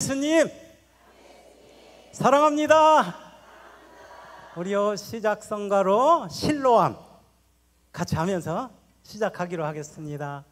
예수님 사랑합니다. 우리요 시작 성가로 실로암 같이 하면서 시작하기로 하겠습니다.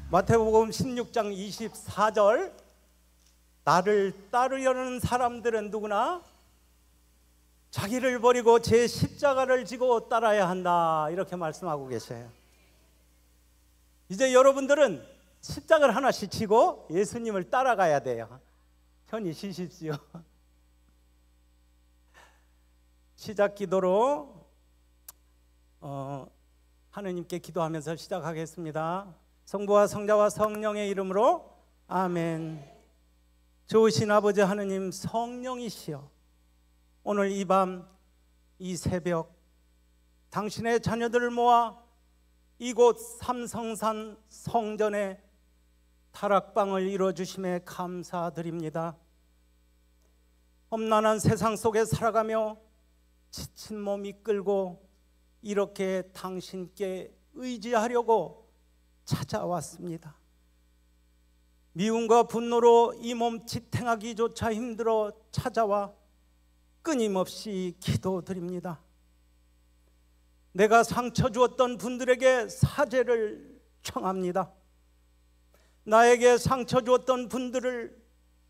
마태복음 16장 24절 나를 따르려는 사람들은 누구나 자기를 버리고 제 십자가를 지고 따라야 한다 이렇게 말씀하고 계셔요. 이제 여러분들은 십자가를 하나씩 지고 예수님을 따라가야 돼요. 편히 쉬십시오. 시작 기도로 하느님께 기도하면서 시작하겠습니다. 성부와 성자와 성령의 이름으로 아멘. 좋으신 아버지 하느님 성령이시여, 오늘 이 밤 이 새벽 당신의 자녀들을 모아 이곳 삼성산 성전에 다락방을 이루어주심에 감사드립니다. 험난한 세상 속에 살아가며 지친 몸이 끌고 이렇게 당신께 의지하려고 찾아왔습니다. 미움과 분노로 이 몸 지탱하기조차 힘들어 찾아와 끊임없이 기도드립니다. 내가 상처 주었던 분들에게 사죄를 청합니다. 나에게 상처 주었던 분들을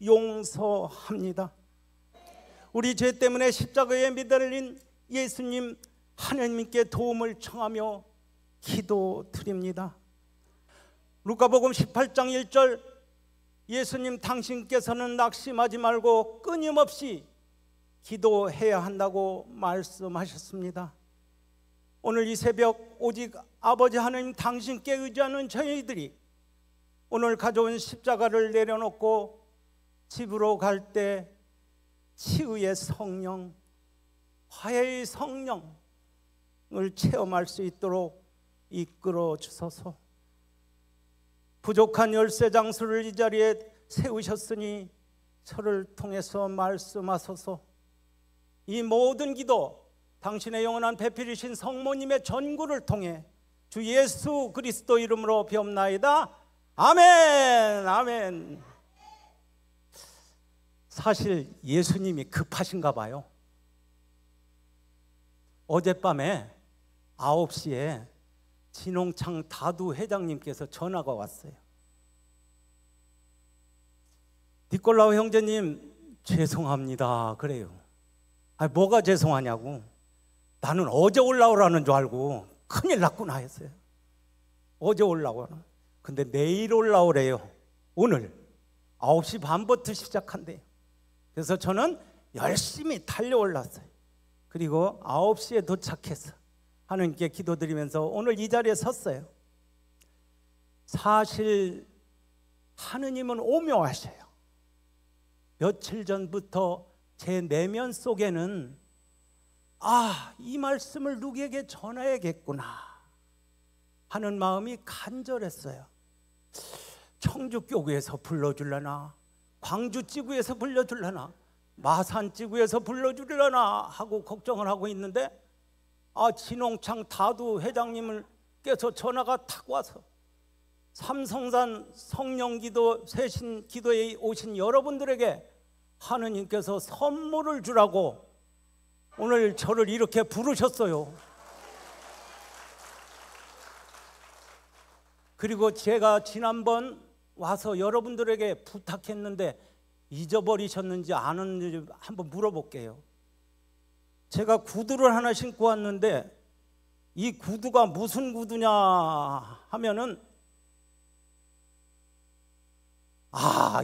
용서합니다. 우리 죄 때문에 십자가에 매달린 예수님 하나님께 도움을 청하며 기도드립니다. 루카복음 18장 1절 예수님 당신께서는 낙심하지 말고 끊임없이 기도해야 한다고 말씀하셨습니다. 오늘 이 새벽 오직 아버지 하나님 당신께 의지하는 저희들이 오늘 가져온 십자가를 내려놓고 집으로 갈 때 치유의 성령, 화해의 성령을 체험할 수 있도록 이끌어 주소서. 부족한 열쇠 장수를 이 자리에 세우셨으니 저를 통해서 말씀하소서. 이 모든 기도 당신의 영원한 배필이신 성모님의 전구를 통해 주 예수 그리스도 이름으로 비옵나이다. 아멘. 아멘. 사실 예수님이 급하신가 봐요. 어젯밤에 9시에 진홍창 다두 회장님께서 전화가 왔어요. 니콜라우 형제님 죄송합니다 그래요. 아니 뭐가 죄송하냐고. 나는 어제 올라오라는 줄 알고 큰일 났구나 했어요. 어제 올라오라. 근데 내일 올라오래요. 오늘 9시 반부터 시작한대요. 그래서 저는 열심히 달려올랐어요. 그리고 9시에 도착해서 하나님께 기도드리면서 오늘 이 자리에 섰어요. 사실 하느님은 오묘하셔요. 며칠 전부터 제 내면 속에는 이 말씀을 누구에게 전해야겠구나 하는 마음이 간절했어요. 청주교구에서 불러주려나, 광주지구에서 불러주려나, 마산지구에서 불러주려나 하고 걱정을 하고 있는데 진홍창 다두 회장님께서 전화가 탁 와서 삼성산 성령기도 새신기도에 오신 여러분들에게 하느님께서 선물을 주라고 오늘 저를 이렇게 부르셨어요. 그리고 제가 지난번 와서 여러분들에게 부탁했는데 잊어버리셨는지 아는지 한번 물어볼게요. 제가 구두를 하나 신고 왔는데 이 구두가 무슨 구두냐 하면은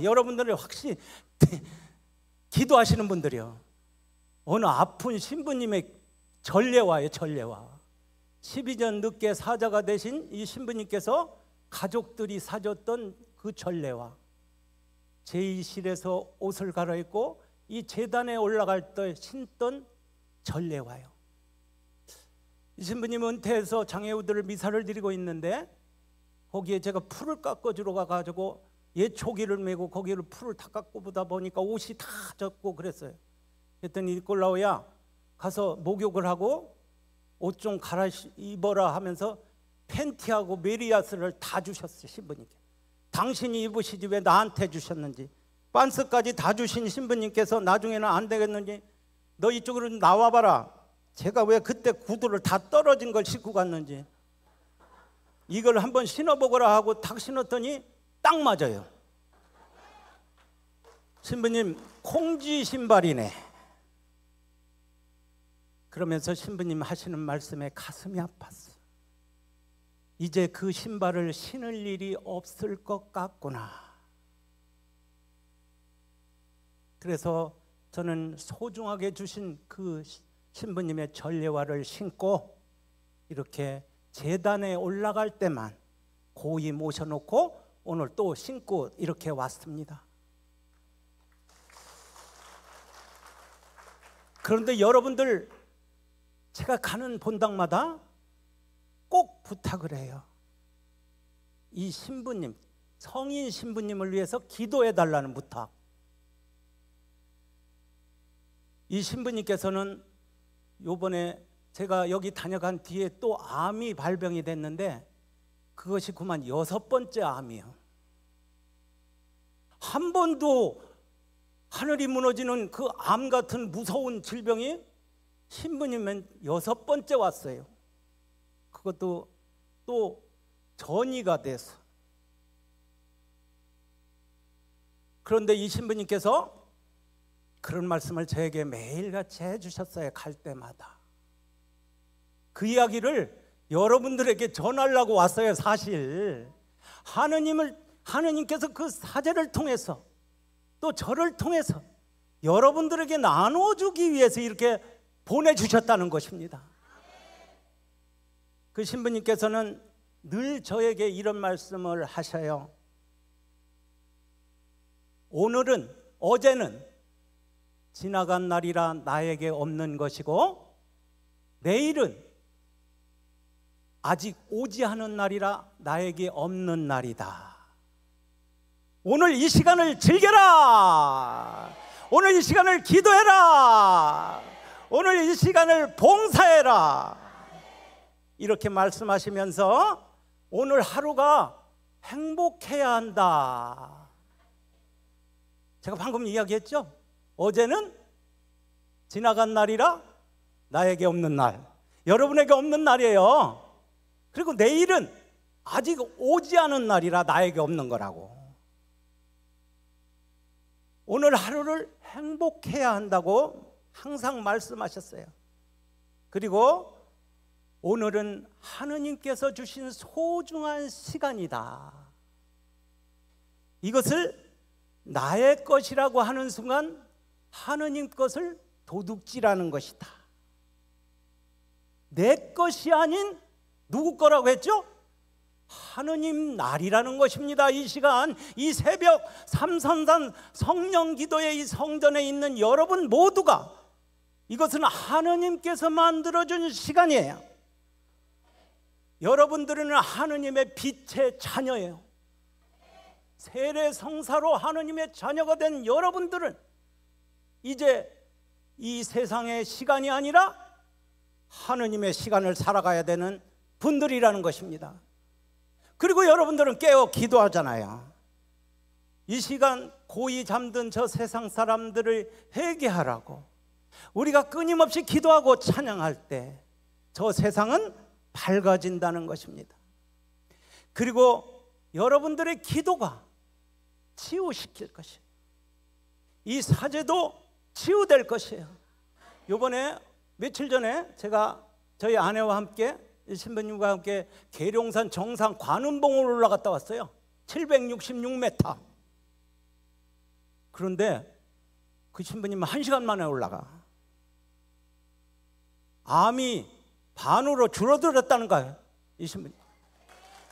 여러분들이 확실히 기도하시는 분들이요. 어느 아픈 신부님의 전례화예요. 전례화. 12년 늦게 사자가 되신 이 신부님께서 가족들이 사줬던 그 전례화. 제2실에서 옷을 갈아입고 이 제단에 올라갈 때 신던 전례화요. 이 신부님 은퇴해서 장애우들을 미사를 드리고 있는데 거기에 제가 풀을 깎아주러 가가지고 예초기를 메고 거기를 풀을 다 깎고 보다 보니까 옷이 다 젖고 그랬어요. 그랬더니 니콜라오야 가서 목욕을 하고 옷 좀 갈아입어라 하면서 팬티하고 메리아스를 다 주셨어요. 신부님께. 당신이 입으시지 왜 나한테 주셨는지, 빤스까지 다 주신 신부님께서 나중에는 안 되겠는지 너 이쪽으로 나와봐라. 제가 왜 그때 구두를 다 떨어진 걸 신고 갔는지 이걸 한번 신어보거라 하고 딱 신었더니 딱 맞아요. 신부님 콩쥐 신발이네. 그러면서 신부님 하시는 말씀에 가슴이 아팠어. 이제 그 신발을 신을 일이 없을 것 같구나. 그래서 저는 소중하게 주신 그 신부님의 전례화를 신고 이렇게 제단에 올라갈 때만 고이 모셔놓고 오늘 또 신고 이렇게 왔습니다. 그런데 여러분들, 제가 가는 본당마다 꼭 부탁을 해요. 이 신부님, 성인 신부님을 위해서 기도해 달라는 부탁. 이 신부님께서는 요번에 제가 여기 다녀간 뒤에 또 암이 발병이 됐는데 그것이 그만 6번째 암이에요. 한 번도 하늘이 무너지는 그 암 같은 무서운 질병이 신부님은 6번째 왔어요. 그것도 또 전이가 돼서. 그런데 이 신부님께서 그런 말씀을 저에게 매일같이 해주셨어요. 갈 때마다. 그 이야기를 여러분들에게 전하려고 왔어요. 사실 하느님께서 그 사제를 통해서 또 저를 통해서 여러분들에게 나눠주기 위해서 이렇게 보내주셨다는 것입니다. 그 신부님께서는 늘 저에게 이런 말씀을 하셔요. 어제는 지나간 날이라 나에게 없는 것이고 내일은 아직 오지 않은 날이라 나에게 없는 날이다. 오늘 이 시간을 즐겨라. 오늘 이 시간을 기도해라. 오늘 이 시간을 봉사해라. 이렇게 말씀하시면서 오늘 하루가 행복해야 한다. 제가 방금 이야기했죠? 어제는 지나간 날이라 나에게 없는 날, 여러분에게 없는 날이에요. 그리고 내일은 아직 오지 않은 날이라 나에게 없는 거라고. 오늘 하루를 행복해야 한다고 항상 말씀하셨어요. 그리고 오늘은 하느님께서 주신 소중한 시간이다. 이것을 나의 것이라고 하는 순간 하느님 것을 도둑질하는 것이다. 내 것이 아닌 누구 거라고 했죠? 하느님 날이라는 것입니다. 이 시간, 이 새벽 삼성산 성령기도의 이 성전에 있는 여러분 모두가 이것은 하느님께서 만들어준 시간이에요. 여러분들은 하느님의 빛의 자녀예요. 세례성사로 하느님의 자녀가 된 여러분들은 이제 이 세상의 시간이 아니라 하느님의 시간을 살아가야 되는 분들이라는 것입니다. 그리고 여러분들은 깨어 기도하잖아요. 이 시간 고이 잠든 저 세상 사람들을 회개하라고 우리가 끊임없이 기도하고 찬양할 때 저 세상은 밝아진다는 것입니다. 그리고 여러분들의 기도가 치유시킬 것이에요. 이 사제도 치유될 것이에요. 이번에 며칠 전에 제가 저희 아내와 함께 신부님과 함께 계룡산 정상 관음봉을 올라갔다 왔어요. 766m. 그런데 그 신부님은 1시간 만에 올라가. 암이 반으로 줄어들었다는 거예요. 이 신부님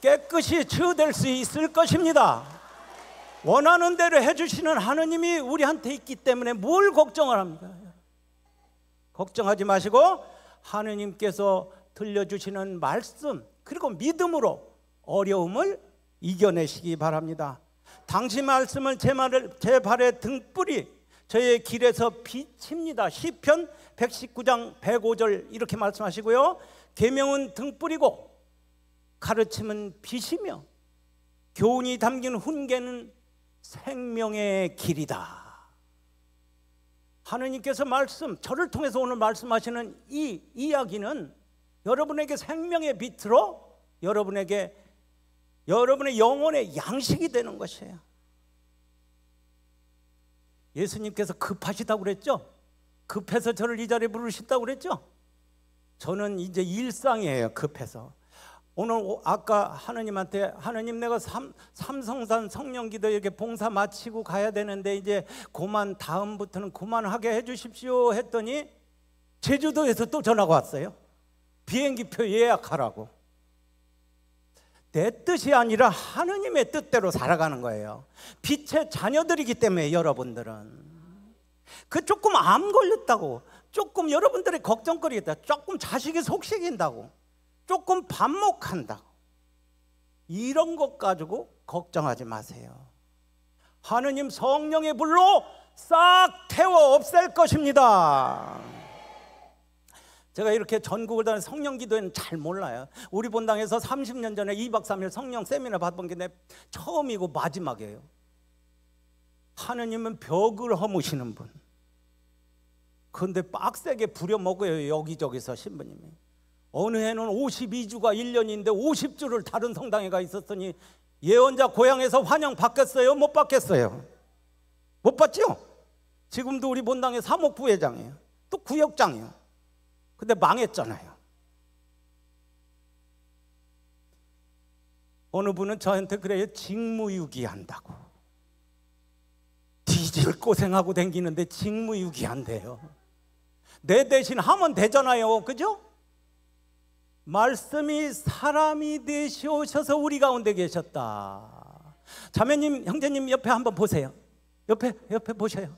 깨끗이 치유될 수 있을 것입니다. 원하는 대로 해주시는 하느님이 우리한테 있기 때문에 뭘 걱정을 합니까? 걱정하지 마시고 하느님께서 들려주시는 말씀 그리고 믿음으로 어려움을 이겨내시기 바랍니다. 당시 말씀은 제 발의 등불이 저의 길에서 비칩니다. 시편 119장 105절 이렇게 말씀하시고요. 계명은 등불이고 가르침은 빛이며 교훈이 담긴 훈계는 생명의 길이다. 하느님께서 저를 통해서 오늘 말씀하시는 이 이야기는 여러분에게 생명의 빛으로 여러분의 영혼의 양식이 되는 것이에요. 예수님께서 급하시다고 그랬죠? 급해서 저를 이 자리에 부르셨다고 그랬죠? 저는 이제 일상이에요. 급해서 오늘 아까 하느님한테 하느님 내가 삼성산 성령기도 이렇게 봉사 마치고 가야 되는데 이제 다음부터는 그만하게 해주십시오 했더니 제주도에서 또 전화가 왔어요. 비행기표 예약하라고. 내 뜻이 아니라 하느님의 뜻대로 살아가는 거예요. 빛의 자녀들이기 때문에 여러분들은 그 조금 암 걸렸다고, 조금 여러분들의 걱정거리겠다, 조금 자식이 속썩인다고, 조금 반목한다고, 이런 것 가지고 걱정하지 마세요. 하느님 성령의 불로 싹 태워 없앨 것입니다. 제가 이렇게 전국을 다니는 성령기도회는 잘 몰라요. 우리 본당에서 30년 전에 2박 3일 성령 세미나 받은 게 내 처음이고 마지막이에요. 하느님은 벽을 허무시는 분. 그런데 빡세게 부려먹어요. 여기저기서 신부님이. 어느 해는 52주가 1년인데 50주를 다른 성당에 가 있었더니 예언자 고향에서 환영 받겠어요? 못 받겠어요? 못 받죠? 지금도 우리 본당의 사목부회장이에요. 또 구역장이에요. 근데 망했잖아요. 어느 분은 저한테 그래요. 직무유기한다고. 뒤질 고생하고 다니는데 직무유기한대요. 내 대신 하면 되잖아요. 그죠? 말씀이 사람이 되시오셔서 우리 가운데 계셨다. 자매님, 형제님 옆에 한번 보세요. 옆에 보셔요.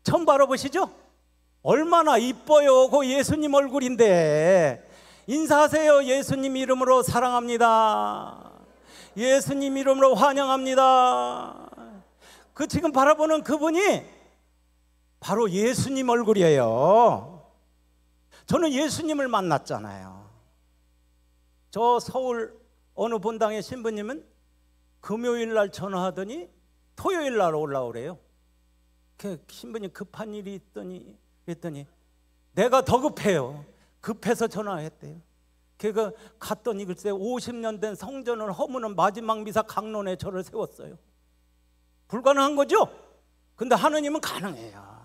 처음 바라보시죠? 얼마나 이뻐요. 그 예수님 얼굴인데. 인사하세요. 예수님 이름으로 사랑합니다. 예수님 이름으로 환영합니다. 그 지금 바라보는 그분이 바로 예수님 얼굴이에요. 저는 예수님을 만났잖아요. 저 서울 어느 본당의 신부님은 금요일 날 전화하더니 토요일 날 올라오래요. 그 신부님 급한 일이 있더니 그랬더니 내가 더 급해요. 급해서 전화했대요. 걔가 갔더니 글쎄 50년 된 성전을 허무는 마지막 미사 강론에 저를 세웠어요. 불가능한 거죠? 근데 하느님은 가능해요.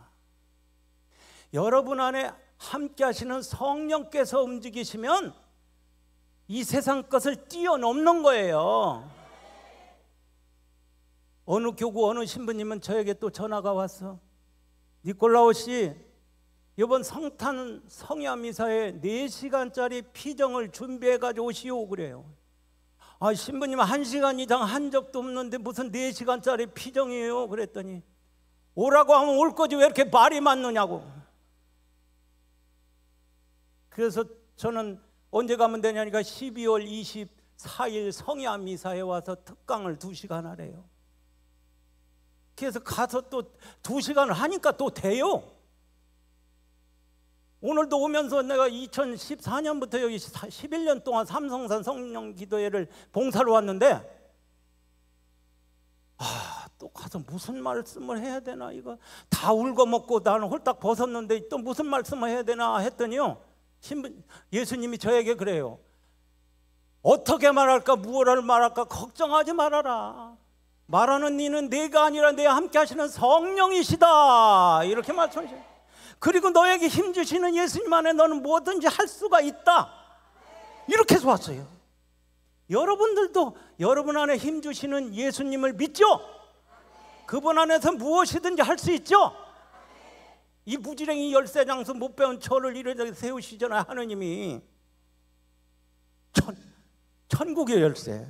여러분 안에 함께 하시는 성령께서 움직이시면 이 세상 것을 뛰어넘는 거예요. 어느 교구 어느 신부님은 저에게 또 전화가 와서 니콜라오씨 이번 성탄 성야 미사에 4시간짜리 피정을 준비해 가지고 오시오 그래요. 아, 신부님 1시간 이상 한 적도 없는데 무슨 4시간짜리 피정이에요? 그랬더니 오라고 하면 올 거지 왜 이렇게 말이 많느냐고. 그래서 저는 언제 가면 되냐니까 12월 24일 성야 미사에 와서 특강을 2시간 하래요. 그래서 가서 또 2시간을 하니까 또 돼요. 오늘도 오면서 내가 2014년부터 여기 11년 동안 삼성산 성령 기도회를 봉사로 왔는데 또 가서 무슨 말씀을 해야 되나, 이거 다 울고 먹고 나는 홀딱 벗었는데 또 무슨 말씀을 해야 되나 했더니요, 예수님이 저에게 그래요. 어떻게 말할까 무엇을 말할까 걱정하지 말아라. 말하는 이는 내가 아니라 내 함께 하시는 성령이시다, 이렇게 말씀하셔요. 그리고 너에게 힘 주시는 예수님 안에 너는 뭐든지 할 수가 있다, 이렇게 해서 왔어요. 여러분들도 여러분 안에 힘 주시는 예수님을 믿죠? 그분 안에서 무엇이든지 할 수 있죠? 이 무지랭이 열쇠 장수 못 배운 저를 이렇게 세우시잖아요. 하느님이 천국의 열쇠.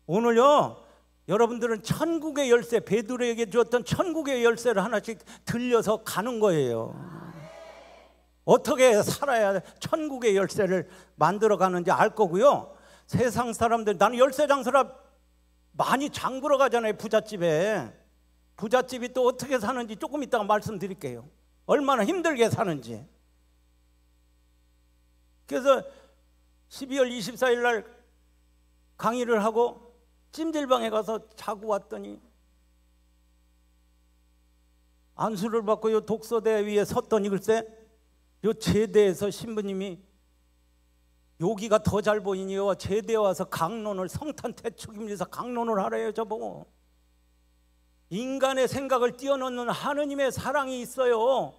오늘요 여러분들은 천국의 열쇠, 베드로에게 주었던 천국의 열쇠를 하나씩 들려서 가는 거예요. 어떻게 살아야 천국의 열쇠를 만들어 가는지 알 거고요. 세상 사람들, 나는 열쇠 장수라 많이 장보러 가잖아요. 부잣집에. 부잣집이 또 어떻게 사는지 조금 이따가 말씀드릴게요. 얼마나 힘들게 사는지. 그래서 12월 24일 날 강의를 하고 찜질방에 가서 자고 왔더니 안수를 받고 요 독서대 위에 섰더니 글쎄 요 제대에서 신부님이 여기가 더 잘 보이니요, 제대에 와서 강론을, 성탄 태축임에서 강론을 하래요. 저보고 인간의 생각을 뛰어넘는 하느님의 사랑이 있어요.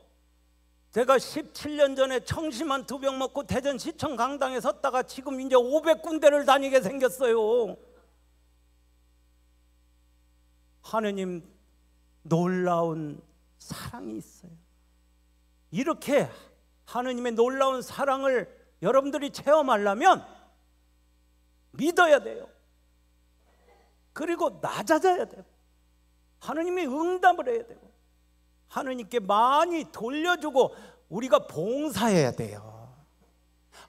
제가 17년 전에 청심환 2병 먹고 대전시청 강당에 섰다가 지금 이제 500군데를 다니게 생겼어요. 하느님 놀라운 사랑이 있어요. 이렇게 하느님의 놀라운 사랑을 여러분들이 체험하려면 믿어야 돼요. 그리고 낮아져야 돼요. 하느님이 응답을 해야 되고 하느님께 많이 돌려주고 우리가 봉사해야 돼요.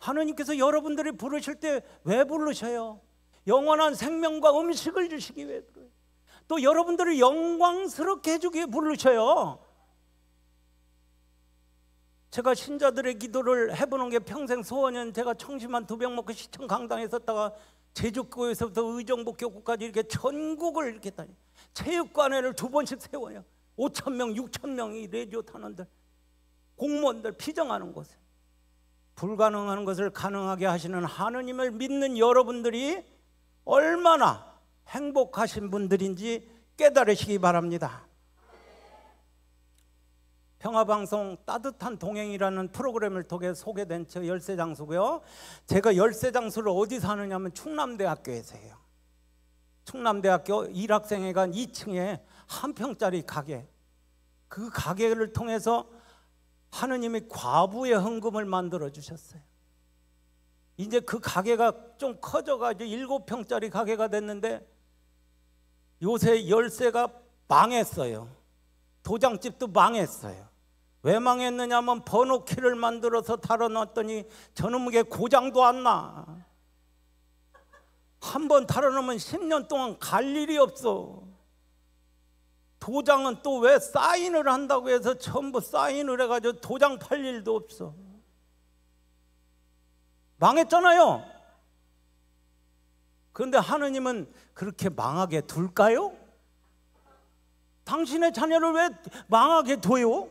하느님께서 여러분들이 부르실 때 왜 부르셔요? 영원한 생명과 음식을 주시기 위해 부르셔요. 또 여러분들을 영광스럽게 해주기 위해 부르셔요. 제가 신자들의 기도를 해보는 게 평생 소원은, 제가 청심환 2병 먹고 시청 강당에 섰다가 제주교에서부터 의정부교구까지 이렇게 전국을 이렇게 다니, 체육관회를 2번씩 세워요. 5,000명, 6,000명이 레디오 타는들, 공무원들 피정하는 곳에. 불가능한 것을 가능하게 하시는 하느님을 믿는 여러분들이 얼마나 행복하신 분들인지 깨달으시기 바랍니다. 평화방송 따뜻한 동행이라는 프로그램을 통해 소개된 저 열쇠장수고요. 제가 열쇠장수를 어디서 하느냐면 충남대학교에서 해요. 충남대학교 1학생회관 2층에 한 평짜리 가게, 그 가게를 통해서 하느님이 과부의 헌금을 만들어 주셨어요. 이제 그 가게가 좀 커져가지고 7평짜리 가게가 됐는데 요새 열쇠가 망했어요. 도장집도 망했어요. 왜 망했느냐면 번호키를 만들어서 달아놨더니 저놈에게 고장도 안 나. 한 번 달아놓으면 10년 동안 갈 일이 없어. 도장은 또 왜 사인을 한다고 해서 전부 사인을 해가지고 도장 팔 일도 없어. 망했잖아요. 그런데 하느님은 그렇게 망하게 둘까요? 당신의 자녀를 왜 망하게 둬요?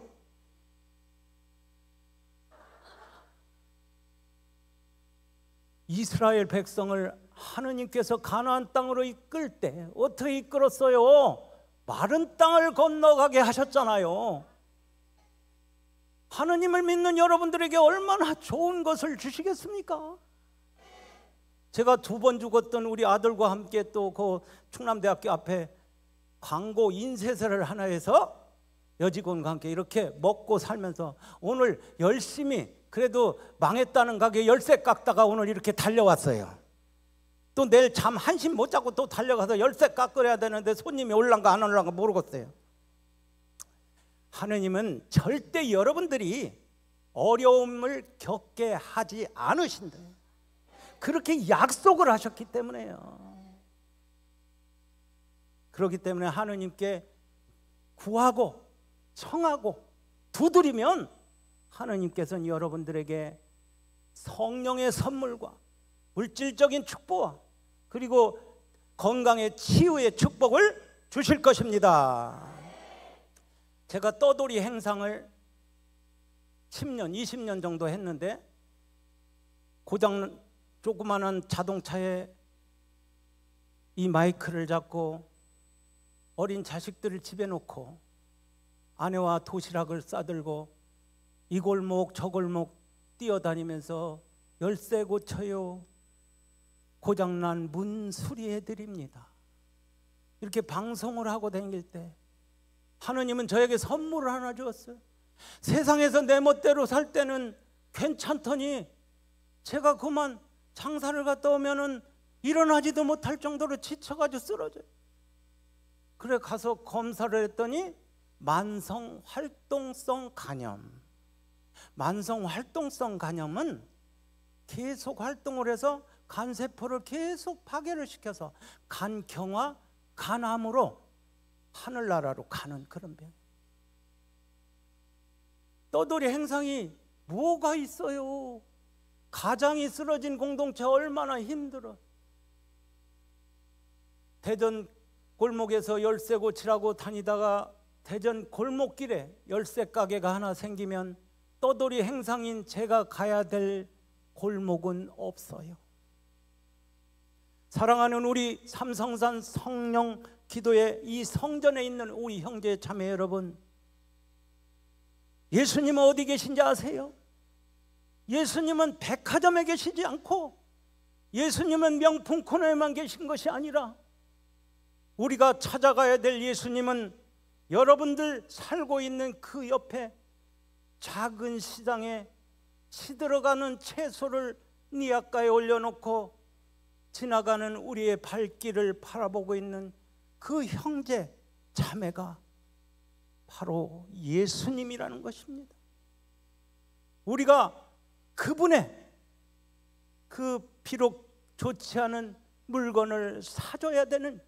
이스라엘 백성을 하느님께서 가나안 땅으로 이끌 때 어떻게 이끌었어요? 마른 땅을 건너가게 하셨잖아요. 하느님을 믿는 여러분들에게 얼마나 좋은 것을 주시겠습니까? 제가 2번 죽었던 우리 아들과 함께 또 그 충남대학교 앞에 광고 인쇄사를 하나 해서 여직원과 함께 이렇게 먹고 살면서 오늘 열심히 그래도 망했다는 가게 열쇠 깎다가 오늘 이렇게 달려왔어요. 또 내일 잠 한숨 못 자고 또 달려가서 열쇠 깎으려야 되는데 손님이 올란가 안 올란가 모르겠어요. 하느님은 절대 여러분들이 어려움을 겪게 하지 않으신다. 그렇게 약속을 하셨기 때문에요. 그렇기 때문에 하느님께 구하고 청하고 두드리면 하느님께서는 여러분들에게 성령의 선물과 물질적인 축복과 그리고 건강의 치유의 축복을 주실 것입니다. 제가 떠돌이 행상을 10년, 20년 정도 했는데 고장 조그마한 자동차에 이 마이크를 잡고 어린 자식들을 집에 놓고 아내와 도시락을 싸들고 이 골목 저 골목 뛰어다니면서 열쇠 고쳐요, 고장난 문 수리해 드립니다, 이렇게 방송을 하고 다닐 때 하느님은 저에게 선물을 하나 주었어요. 세상에서 내 멋대로 살 때는 괜찮더니 제가 그만 장사를 갔다 오면은 일어나지도 못할 정도로 지쳐가지고 쓰러져요. 그래 가서 검사를 했더니 만성 활동성 간염. 만성 활동성 간염은 계속 활동을 해서 간세포를 계속 파괴를 시켜서 간경화, 간암으로 하늘나라로 가는 그런 병. 떠돌이 행상이 뭐가 있어요? 가장이 쓰러진 공동체 얼마나 힘들어. 대전 골목에서 열쇠 고치라고 다니다가 대전 골목길에 열쇠 가게가 하나 생기면 떠돌이 행상인 제가 가야 될 골목은 없어요. 사랑하는 우리 삼성산 성령 기도의 이 성전에 있는 우리 형제 자매 여러분, 예수님은 어디 계신지 아세요? 예수님은 백화점에 계시지 않고 예수님은 명품 코너에만 계신 것이 아니라 우리가 찾아가야 될 예수님은 여러분들 살고 있는 그 옆에 작은 시장에 시들어가는 채소를 니아가에 올려놓고 지나가는 우리의 발길을 바라보고 있는 그 형제 자매가 바로 예수님이라는 것입니다. 우리가 그분의 그 비록 좋지 않은 물건을 사줘야 되는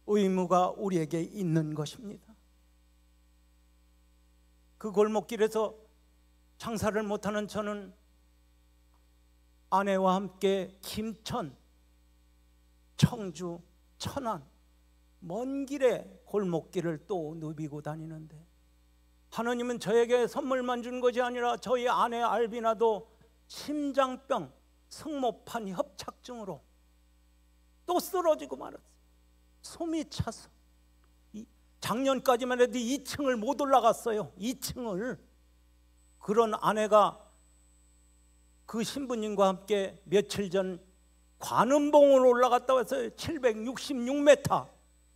의무가 우리에게 있는 것입니다. 그 골목길에서 장사를 못하는 저는 아내와 함께 김천, 청주, 천안 먼 길에 골목길을 또 누비고 다니는데 하느님은 저에게 선물만 준 것이 아니라 저희 아내 알비나도 심장병, 승모판 협착증으로 또 쓰러지고 말았어요. 숨이 차서 작년까지만 해도 2층을 못 올라갔어요. 2층을. 그런 아내가 그 신부님과 함께 며칠 전 관음봉을 올라갔다 왔어요. 766m.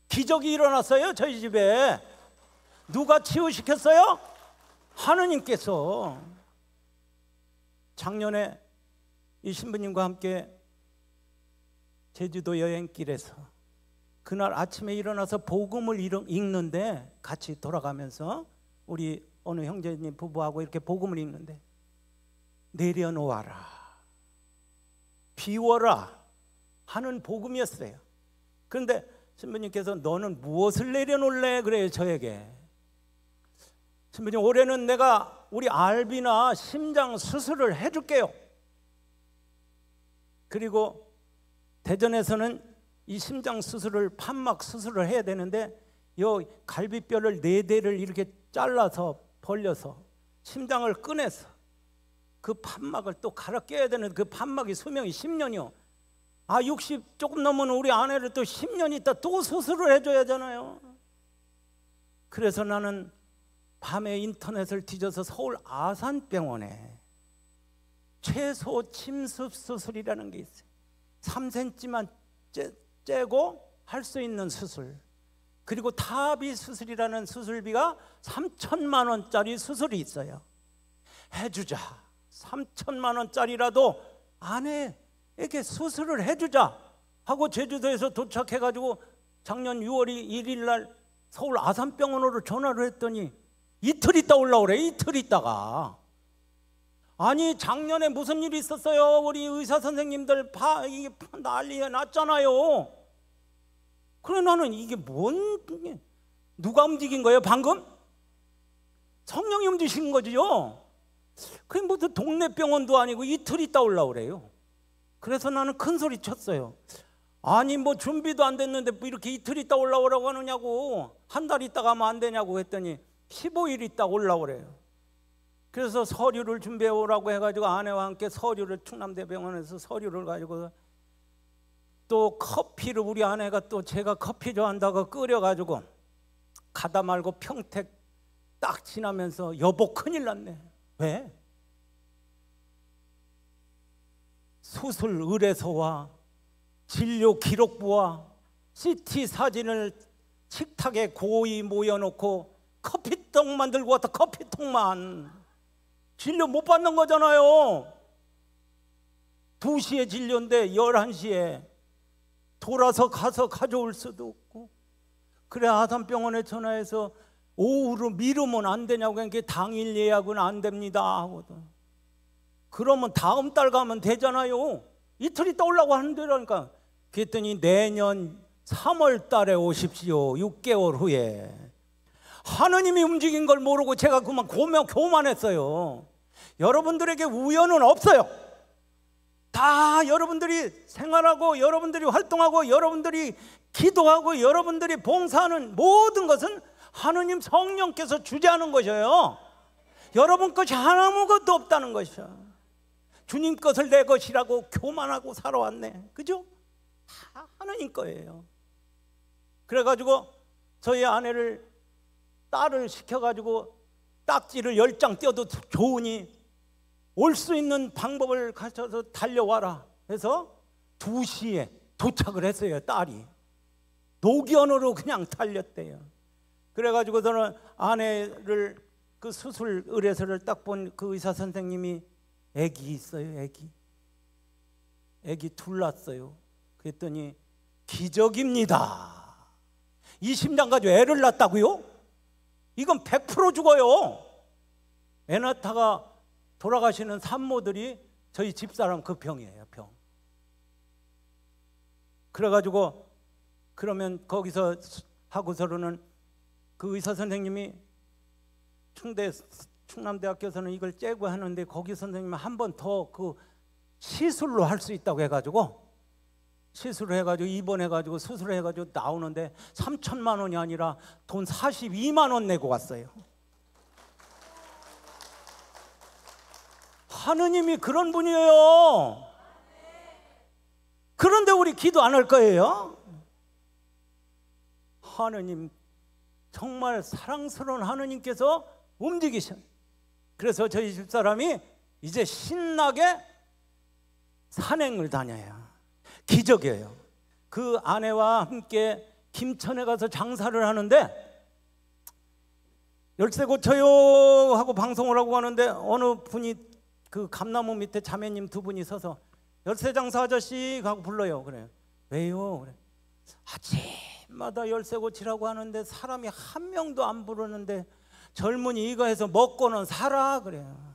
기적이 일어났어요. 저희 집에. 누가 치유시켰어요? 하느님께서. 작년에 이 신부님과 함께 제주도 여행길에서 그날 아침에 일어나서 복음을 읽는데 같이 돌아가면서 우리 어느 형제님 부부하고 이렇게 복음을 읽는데 내려놓아라, 비워라 하는 복음이었어요. 그런데 신부님께서 너는 무엇을 내려놓을래? 그래요 저에게. 신부님, 올해는 내가 우리 알비나 심장 수술을 해줄게요. 그리고 대전에서는 이 심장 수술을 판막 수술을 해야 되는데 요 갈비뼈를 4대를 이렇게 잘라서 벌려서 심장을 꺼내서 그 판막을 또 갈아 껴야 되는 그 판막이 수명이 10년이요. 60 조금 넘으면 우리 아내를 또 10년 있다 또 수술을 해줘야 하잖아요. 그래서 나는 밤에 인터넷을 뒤져서 서울 아산병원에 최소 침습 수술이라는 게 있어요. 3cm만 째고 할 수 있는 수술. 그리고 타비 수술이라는 수술비가 3천만 원짜리 수술이 있어요. 해주자. 3천만 원짜리라도 아내에게 수술을 해주자 하고 제주도에서 도착해가지고 작년 6월 1일 날 서울 아산병원으로 전화를 했더니 이틀 있다 올라오래. 이틀 있다가. 아니 작년에 무슨 일이 있었어요? 우리 의사 선생님들 이게 난리가 났잖아요. 그래 나는 이게 누가 움직인 거예요 방금? 성령이 움직인 거지요. 그게 무슨 동네 병원도 아니고 이틀 있다 올라오래요. 그래서 나는 큰 소리 쳤어요. 아니 뭐 준비도 안 됐는데 뭐 이렇게 이틀 있다 올라오라고 하느냐고. 한 달 있다 가면 안 되냐고 했더니 15일 있다 올라오래요. 그래서 서류를 준비해 오라고 해가지고 아내와 함께 서류를 충남대병원에서 서류를 가지고 또 커피를 우리 아내가 또 제가 커피 좋아한다고 끓여가지고 가다 말고 평택 딱 지나면서 여보 큰일 났네. 왜? 수술 의뢰서와 진료 기록부와 CT 사진을 식탁에 고이 모여놓고 커피통만 들고 왔다. 커피통만. 진료 못 받는 거잖아요. 2시에 진료인데 11시에 돌아서 가서 가져올 수도 없고. 그래 아산병원에 전화해서 오후로 미루면 안 되냐고 하니까 당일 예약은 안 됩니다 하거든. 그러면 다음 달 가면 되잖아요. 이틀 있다 오려고 하는데라니까. 그랬더니 내년 3월 달에 오십시오. 6개월 후에. 하느님이 움직인 걸 모르고 제가 그만 교만했어요. 여러분들에게 우연은 없어요. 다 여러분들이 생활하고 여러분들이 활동하고 여러분들이 기도하고 여러분들이 봉사하는 모든 것은 하느님 성령께서 주재하는 것이에요. 여러분 것이 아무것도 없다는 것이야. 주님 것을 내 것이라고 교만하고 살아왔네. 그죠? 다 하느님 거예요. 그래가지고 저희 아내를 딸을 시켜가지고 딱지를 10장 떼어도 좋으니 올 수 있는 방법을 가르쳐서 달려와라 해서 2시에 도착을 했어요. 딸이 노견으로 그냥 달렸대요. 그래가지고 저는 아내를 그 수술 의뢰서를 딱 본 그 의사 선생님이 애기 있어요. 애기 둘 낳았어요. 그랬더니 기적입니다. 이 심장 가지고 애를 낳았다고요? 이건 100% 죽어요. 애 낳다가 돌아가시는 산모들이 저희 집사람 그 병이에요. 병. 그래가지고 그러면 거기서 하고서는 그 의사 선생님이 충남대학교에서는 이걸 째고 하는데 거기 선생님은 한 번 더 그 시술로 할 수 있다고 해가지고 시술을 해가지고 입원해가지고 수술을 해가지고 나오는데 3천만 원이 아니라 돈 42만 원 내고 왔어요. 하느님이 그런 분이에요. 그런데 우리 기도 안 할 거예요? 하느님 정말 사랑스러운 하느님께서 움직이셔. 그래서 저희 집사람이 이제 신나게 산행을 다녀요. 기적이에요. 그 아내와 함께 김천에 가서 장사를 하는데 열쇠 고쳐요 하고 방송을 하고 가는데 어느 분이 그 감나무 밑에 자매님 2분이 서서 열쇠 장사 아저씨 하고 불러요. 그래요. 왜요? 그래. 아침마다 열쇠 고치라고 하는데 사람이 한 명도 안 부르는데 젊은이 이거 해서 먹고는 살아. 그래요.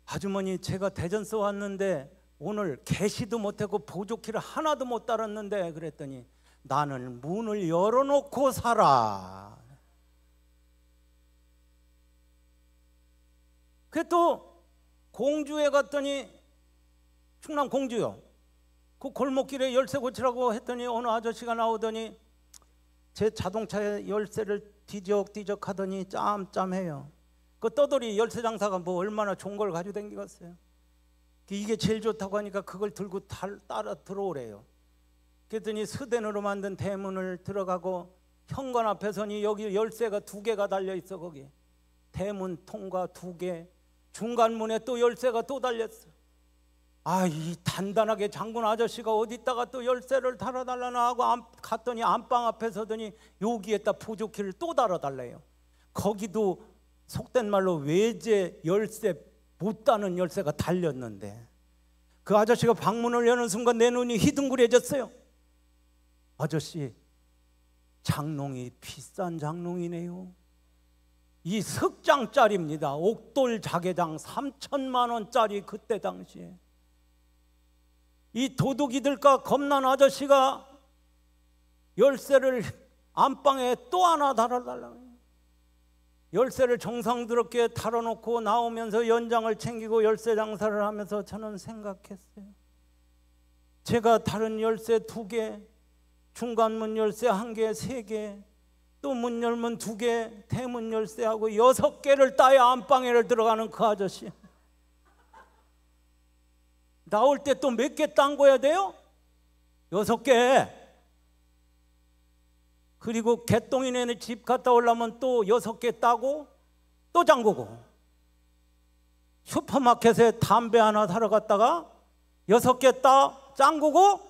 아주머니 제가 대전서 왔는데 오늘 계시도 못하고 보조키를 하나도 못 달았는데 그랬더니 나는 문을 열어놓고 살아. 그 또 공주에 갔더니 충남 공주요. 그 골목길에 열쇠 고치라고 했더니 어느 아저씨가 나오더니 제 자동차에 열쇠를 뒤적뒤적 하더니 짬짬해요. 그 떠돌이 열쇠 장사가 뭐 얼마나 좋은 걸 가지고 다니겠어요. 이게 제일 좋다고 하니까 그걸 들고 따라 들어오래요. 그랬더니 스덴으로 만든 대문을 들어가고 현관 앞에 서니 여기 열쇠가 2개가 달려있어. 거기 대문 통과 2개, 중간문에 또 열쇠가 또 달렸어. 이 단단하게 장군 아저씨가 어디다가 또 열쇠를 달아달라나 하고 갔더니 안방 앞에 서더니 여기에다 보조키를 또 달아달래요. 거기도 속된 말로 외제 열쇠, 못 따는 열쇠가 달렸는데, 그 아저씨가 방문을 여는 순간 내 눈이 희둥그레졌어요. 아저씨, 장롱이 비싼 장롱이네요. 이 석장짜리입니다. 옥돌 자개장 3천만 원짜리. 그때 당시에 이 도둑이들과 겁난 아저씨가 열쇠를 안방에 또 하나 달아달라고. 열쇠를 정성스럽게 달아놓고 나오면서 연장을 챙기고 열쇠 장사를 하면서 저는 생각했어요. 제가 다른 열쇠 2개, 중간문 열쇠 1개, 3개, 또 문 열면 2개, 대문 열쇠하고 6개를 따야 안방에를 들어가는 그 아저씨. 나올 때 또 몇 개 딴 거야 돼요? 6개. 그리고 개똥이네 집 갔다 오려면 또 6개 따고 또 잠그고, 슈퍼마켓에 담배 하나 사러 갔다가 6개 따 잠그고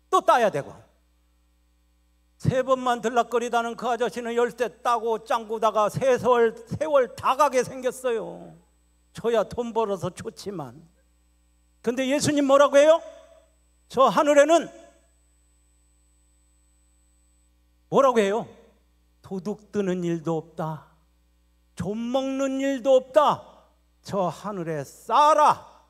또 따야 되고, 3번만 들락거리다는 그 아저씨는 열쇠 따고 잠그다가 세월 다 가게 생겼어요. 저야 돈 벌어서 좋지만. 근데 예수님 뭐라고 해요? 저 하늘에는 뭐라고 해요? 도둑 드는 일도 없다, 좀 먹는 일도 없다. 저 하늘에 싸라.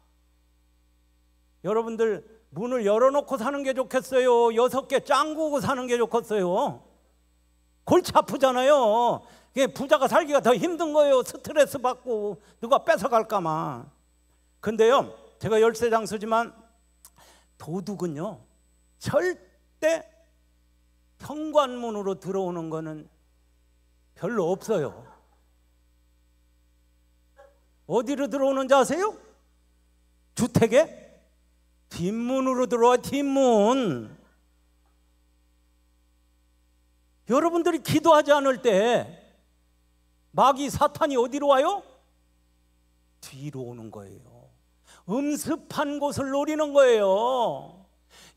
여러분들 문을 열어놓고 사는 게 좋겠어요? 6개 짱구고 사는 게 좋겠어요? 골치 아프잖아요. 부자가 살기가 더 힘든 거예요. 스트레스 받고 누가 뺏어갈까만. 근데요, 제가 열쇠 장수지만 도둑은요 절대 현관문으로 들어오는 거는 별로 없어요. 어디로 들어오는지 아세요? 주택에 뒷문으로 들어와. 뒷문. 여러분들이 기도하지 않을 때 마귀 사탄이 어디로 와요? 뒤로 오는 거예요. 음습한 곳을 노리는 거예요.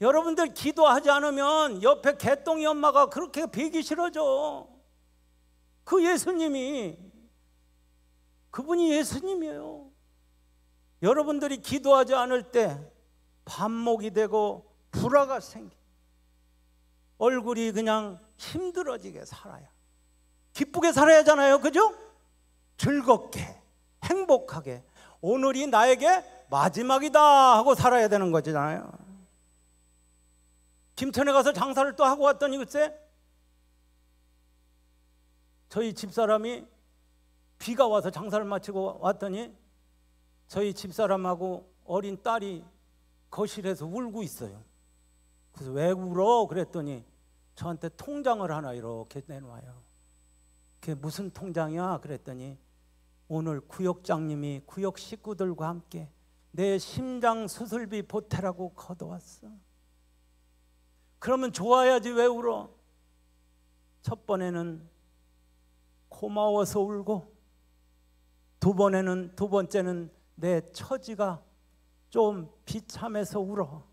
여러분들 기도하지 않으면 옆에 개똥이 엄마가 그렇게 배기 싫어져. 그 예수님이, 그분이 예수님이에요. 여러분들이 기도하지 않을 때 반목이 되고 불화가 생기, 얼굴이 그냥 힘들어지게 살아야, 기쁘게 살아야 하잖아요. 그죠? 즐겁게 행복하게 오늘이 나에게 마지막이다 하고 살아야 되는 거잖아요. 김천에 가서 장사를 또 하고 왔더니 글쎄 저희 집사람이 비가 와서 장사를 마치고 왔더니 저희 집사람하고 어린 딸이 거실에서 울고 있어요. 그래서 왜 울어? 그랬더니 저한테 통장을 하나 이렇게 내놔요. 그게 무슨 통장이야? 그랬더니 오늘 구역장님이 구역 식구들과 함께 내 심장 수술비 보태라고 걷어왔어. 그러면 좋아야지 왜 울어? 첫 번에는 고마워서 울고, 두 번째는 내 처지가 좀 비참해서 울어.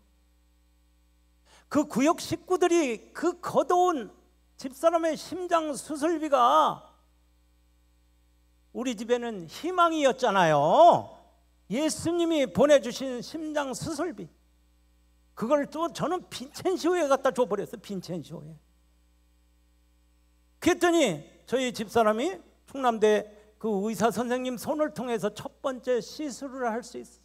그 구역 식구들이 그 걷어온 집사람의 심장 수술비가 우리 집에는 희망이었잖아요. 예수님이 보내주신 심장 수술비. 그걸 또 저는 빈첸시오에 갖다 줘버렸어요. 빈첸시오에. 그랬더니 저희 집사람이 충남대 그 의사 선생님 손을 통해서 첫 번째 시술을 할 수 있어요.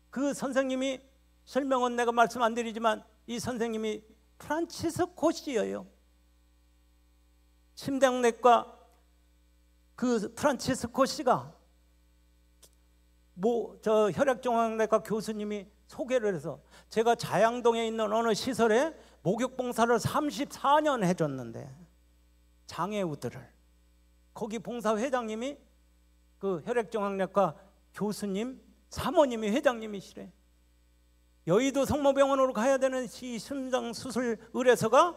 그 선생님이, 설명은 내가 말씀 안 드리지만 이 선생님이 프란치스코 씨예요. 심장내과 그 프란치스코 씨가 저 혈액종양내과 교수님이 소개를 해서, 제가 자양동에 있는 어느 시설에 목욕봉사를 34년 해줬는데, 장애우들을, 거기 봉사회장님이 그 혈액종양내과 교수님 사모님이 회장님이시래. 여의도 성모병원으로 가야 되는 이 심장수술 의뢰서가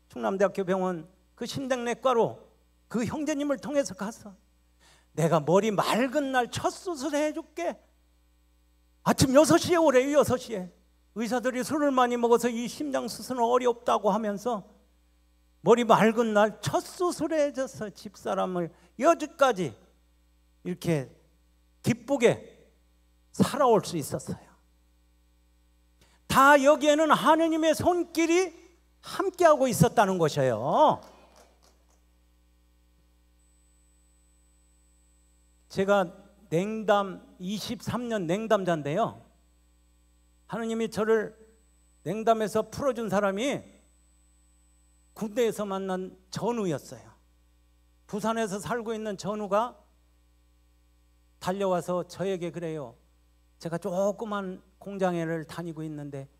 충남대학교 병원 그 심장내과로 그 형제님을 통해서 가서 내가 머리 맑은 날 첫 수술 해줄게. 아침 6시에 오래요. 6시에. 의사들이 술을 많이 먹어서 이 심장 수술은 어렵다고 하면서 머리 맑은 날 첫 수술에 져서 집사람을 여기까지 이렇게 기쁘게 살아올 수 있었어요. 다 여기에는 하느님의 손길이 함께하고 있었다는 것이에요. 제가 냉담 23년 냉담자인데요, 하느님이 저를 냉담에서 풀어준 사람이 군대에서 만난 전우였어요. 부산에서 살고 있는 전우가 달려와서 저에게 그래요. 제가 조그만 공장에를 다니고 있는데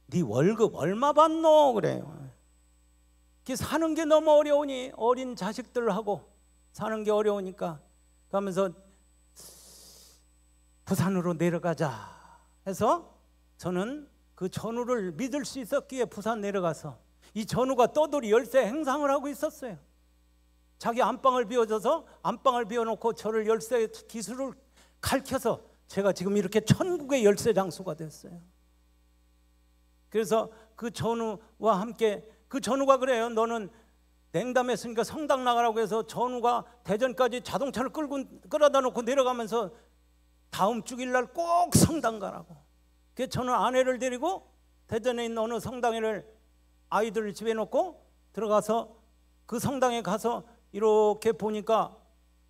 네 월급 얼마 받노? 그래요. 사는 게 너무 어려우니, 어린 자식들하고 사는 게 어려우니까 그러면서 부산으로 내려가자 해서 저는 그 전우를 믿을 수 있었기에 부산 내려가서 이 전우가 떠돌이 열쇠 행상을 하고 있었어요. 자기 안방을 비워줘서 안방을 비워놓고 저를 열쇠 기술을 가르쳐서 제가 지금 이렇게 천국의 열쇠 장수가 됐어요. 그래서 그 전우와 함께, 그 전우가 그래요. 너는 냉담했으니까 성당 나가라고 해서 전우가 대전까지 자동차를 끌어다 놓고 내려가면서 다음 주일날 꼭 성당 가라고. 그래서 저는 아내를 데리고 대전에 있는 어느 성당에를 아이들을 집에 놓고 들어가서 그 성당에 가서 이렇게 보니까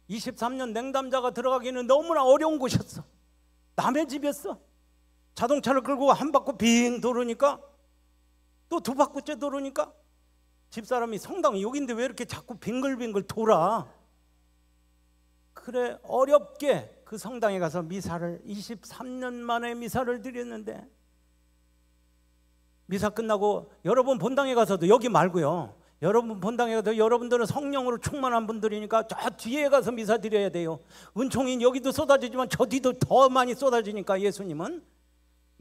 23년 냉담자가 들어가기는 너무나 어려운 곳이었어. 남의 집이었어. 자동차를 끌고 한 바퀴 빙 돌으니까 또 두 바퀴째 돌으니까 집사람이 성당이 여긴데 왜 이렇게 자꾸 빙글빙글 돌아? 그래 어렵게 그 성당에 가서 미사를 23년 만에 미사를 드렸는데, 미사 끝나고 여러분 본당에 가서도, 여기 말고요, 여러분 본당에 가서, 여러분들은 성령으로 충만한 분들이니까 저 뒤에 가서 미사 드려야 돼요. 은총이 여기도 쏟아지지만 저 뒤도 더 많이 쏟아지니까 예수님은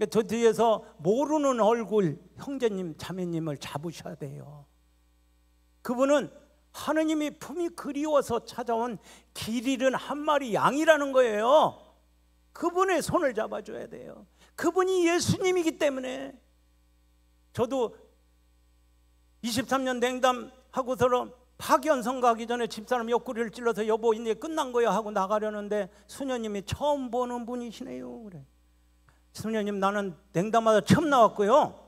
저 뒤에서 모르는 얼굴 형제님 자매님을 잡으셔야 돼요. 그분은 하느님이 품이 그리워서 찾아온 길 잃은 한 마리 양이라는 거예요. 그분의 손을 잡아줘야 돼요. 그분이 예수님이기 때문에. 저도 23년 냉담하고서 파견선 가기 전에 집사람 옆구리를 찔러서 여보 이제 끝난 거야 하고 나가려는데 수녀님이 처음 보는 분이시네요. 그래. 수녀님 나는 냉담하다 처음 나왔고요,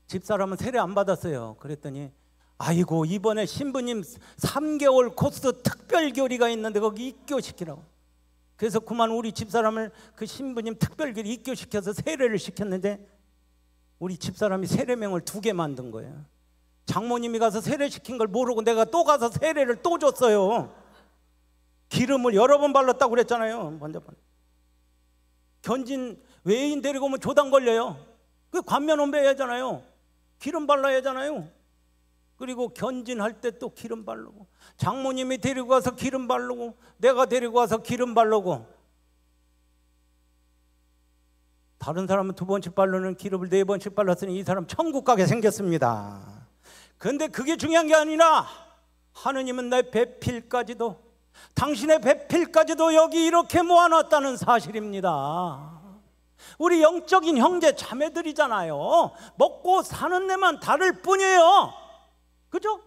집사람은 세례 안 받았어요. 그랬더니 아이고 이번에 신부님 3개월 코스 특별 교리가 있는데 거기 입교시키라고. 그래서 그만 우리 집사람을 그 신부님 특별 교리 입교시켜서 세례를 시켰는데 우리 집사람이 세례명을 2개 만든 거예요. 장모님이 가서 세례시킨 걸 모르고 내가 또 가서 세례를 또 줬어요. 기름을 여러 번 발랐다고 그랬잖아요. 먼저 견진 외인 데리고 오면 조당 걸려요. 그 관면 온배해야 하잖아요. 기름 발라야 하잖아요. 그리고 견진할 때 또 기름 바르고, 장모님이 데리고 가서 기름 바르고, 내가 데리고 와서 기름 바르고, 다른 사람은 2번씩 바르는 기름을 4번씩 발랐으니 이 사람 천국 가게 생겼습니다. 그런데 그게 중요한 게 아니라 하느님은 내 배필까지도, 당신의 배필까지도 여기 이렇게 모아놨다는 사실입니다. 우리 영적인 형제 자매들이잖아요. 먹고 사는 데만 다를 뿐이에요. 그죠?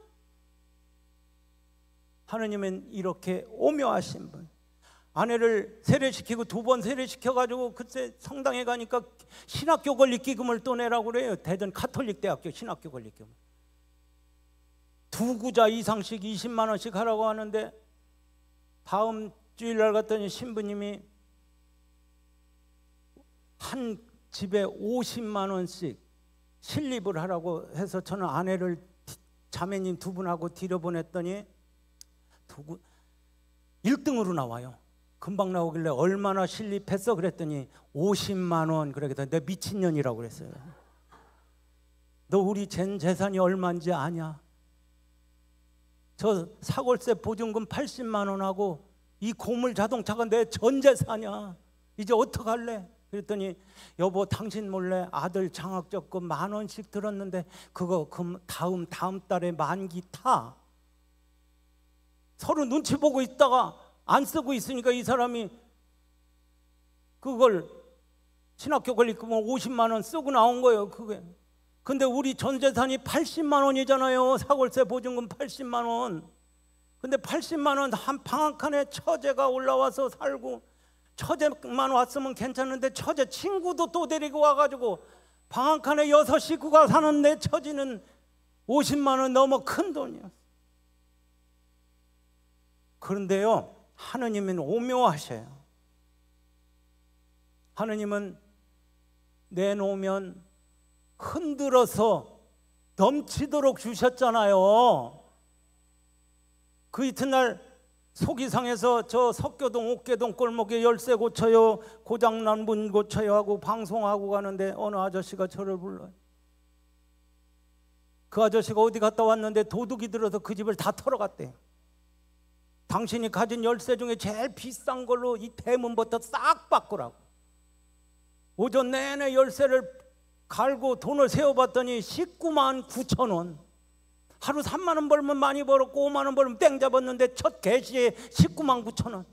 하느님은 이렇게 오묘하신 분. 아내를 세례시키고 2번 세례시켜가지고 그때 성당에 가니까 신학교 권리기금을 또 내라고 그래요. 대전 가톨릭대학교 신학교 권리기금 2구자 이상씩 20만 원씩 하라고 하는데, 다음 주일날 갔더니 신부님이 한 집에 50만 원씩 실립을 하라고 해서 저는 아내를 자매님 2분하고 들여보냈더니 1등으로 나와요. 금방 나오길래 얼마나 실립했어? 그랬더니 50만 원. 그러겠다. 내가 미친년이라고 그랬어요. 너 우리 전 재산이 얼마인지 아냐? 저 사골세 보증금 80만 원하고 이 고물 자동차가 내 전 재산이야. 이제 어떡할래? 그랬더니 여보 당신 몰래 아들 장학적금 10,000원씩 들었는데 그거 다음 달에 만기 타. 서로 눈치 보고 있다가 안 쓰고 있으니까 이 사람이 그걸 신학교 권리금은 50만 원 쓰고 나온 거예요. 그게. 근데 우리 전 재산이 80만 원이잖아요. 사골세 보증금 80만 원. 근데 80만 원 한 방 한 칸에 처제가 올라와서 살고, 처제만 왔으면 괜찮은데 처제 친구도 또 데리고 와가지고 방 한 칸에 6식구가 사는 내 처지는 50만 원 너무 큰 돈이었어요. 그런데요, 하느님은 오묘하셔요. 하느님은 내놓으면 흔들어서 넘치도록 주셨잖아요. 그 이튿날 속이상에서 저 석교동 옥계동 골목에 열쇠 고쳐요, 고장난 문 고쳐요 하고 방송하고 가는데 어느 아저씨가 저를 불러요. 그 아저씨가 어디 갔다 왔는데 도둑이 들어서 그 집을 다 털어갔대요. 당신이 가진 열쇠 중에 제일 비싼 걸로 이 대문부터 싹 바꾸라고. 오전 내내 열쇠를 갈고 돈을 세어봤더니 19만 9천 원. 하루 3만 원 벌면 많이 벌었고 5만 원 벌면 땡 잡았는데 첫 개시에 19만 9천 원.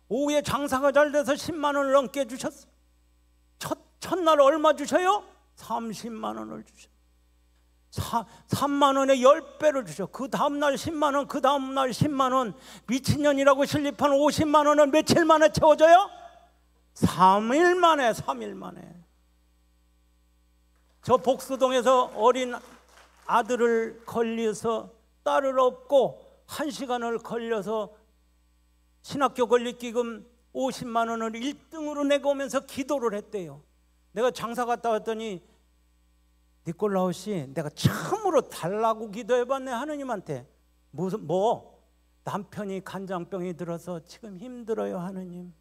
오후에 장사가 잘 돼서 10만 원을 넘게 주셨어. 첫날 얼마 주셔요? 30만 원을 주셔. 3만 원에 10배를 주셔. 그 다음날 10만 원, 그 다음날 10만 원. 미친년이라고 실립한 50만 원을 며칠 만에 채워줘요? 3일 만에. 3일 만에. 저 복수동에서 어린 아들을 걸려서 딸을 업고 1시간을 걸려서 신학교 권리기금 50만 원을 1등으로 내고 오면서 기도를 했대요. 내가 장사 갔다 왔더니 니콜라우 씨, 내가 참으로 달라고 기도해봤네 하느님한테. 무슨 남편이 간장병이 들어서 지금 힘들어요 하느님.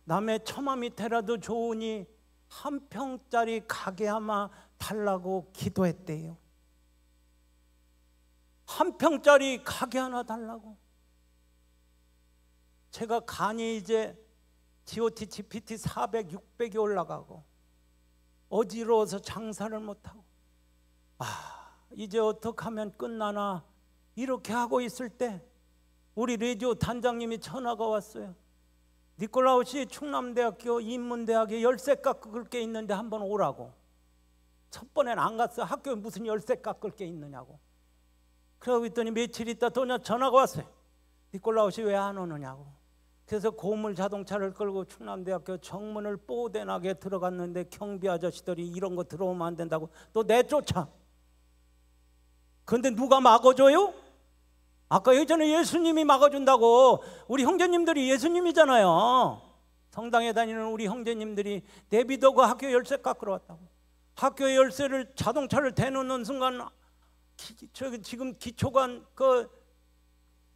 남의 처마 밑에라도 좋으니 한 평짜리 가게 하나 달라고 기도했대요. 한 평짜리 가게 하나 달라고. 제가 간이 이제 GOT, GPT 400, 600이 올라가고 어지러워서 장사를 못하고, 이제 어떻게 하면 끝나나 이렇게 하고 있을 때 우리 레디오 단장님이 전화가 왔어요. 니콜라우 씨, 충남대학교 인문대학에 열쇠 깎을 게 있는데 한번 오라고. 첫 번에는 안 갔어요. 학교에 무슨 열쇠 깎을 게 있느냐고. 그러고 있더니 며칠 있다 또 전화가 왔어요. 니콜라우 씨 왜 안 오느냐고. 그래서 고물 자동차를 끌고 충남대학교 정문을 뽀대나게 들어갔는데 경비 아저씨들이 이런 거 들어오면 안 된다고 또 내쫓아. 그런데 누가 막아줘요? 아까 예전에 예수님이 막아준다고. 우리 형제님들이 예수님이잖아요. 성당에 다니는 우리 형제님들이 내비두고 학교 열쇠 깎으러 왔다고. 학교 열쇠를 자동차를 대놓는 순간 지금 기초관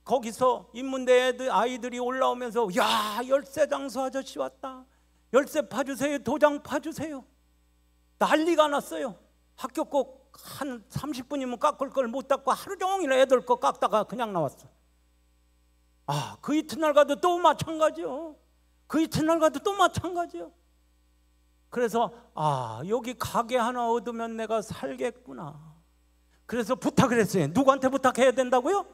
거기서 인문대 아이들이 올라오면서 야, 열쇠 장수 아저씨 왔다. 열쇠 파주세요. 도장 파주세요. 난리가 났어요. 학교 꼭 한 30분이면 깎을 걸 못 닦고 하루 종일 애들 거 깎다가 그냥 나왔어. 그 이튿날 가도 또 마찬가지요. 그 이튿날 가도 또 마찬가지요. 그래서 여기 가게 하나 얻으면 내가 살겠구나. 그래서 부탁을 했어요. 누구한테 부탁해야 된다고요?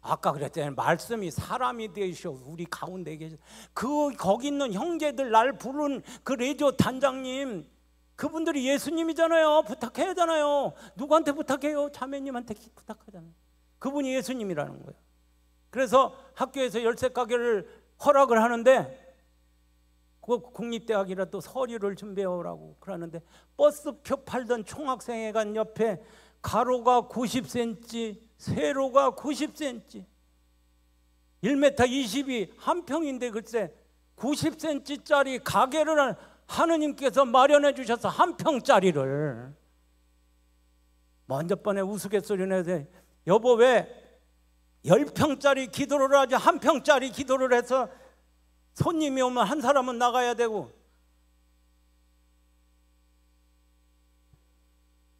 아까 그랬잖아요. 말씀이 사람이 되셔 우리 가운데 계셔. 거기 있는 형제들 날 부른 그 레디오 단장님, 그분들이 예수님이잖아요. 부탁해야 하잖아요. 누구한테 부탁해요? 자매님한테 부탁하잖아요. 그분이 예수님이라는 거예요. 그래서 학교에서 열쇠 가게를 허락을 하는데 그 국립대학이라 또 서류를 준비해 오라고 그러는데 버스표 팔던 총학생회관 옆에 가로가 90cm, 세로가 90cm, 1m 20이 한 평인데 글쎄 90cm짜리 가게를 하느님께서 마련해 주셔서 한 평짜리를. 먼저 번에 우스갯소리 내서 여보 왜 10평짜리 기도를 하지 한 평짜리 기도를 해서 손님이 오면 한 사람은 나가야 되고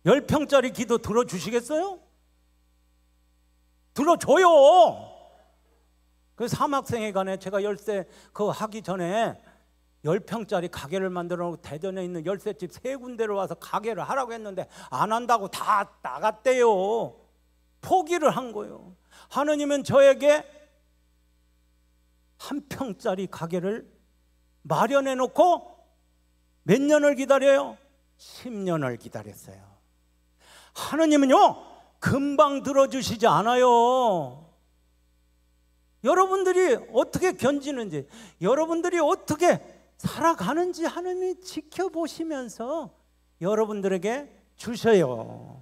10평짜리 기도 들어주시겠어요? 들어줘요. 그 사막생회관에 제가 열쇠 하기 전에 10평짜리 가게를 만들어 놓고 대전에 있는 열쇠집 3군데로 와서 가게를 하라고 했는데 안 한다고 다 나갔대요. 포기를 한 거예요. 하느님은 저에게 한 평짜리 가게를 마련해 놓고 몇 년을 기다려요? 10년을 기다렸어요. 하느님은요 금방 들어주시지 않아요. 여러분들이 어떻게 견디는지, 여러분들이 어떻게 살아가는지 하느님이 지켜보시면서 여러분들에게 주셔요.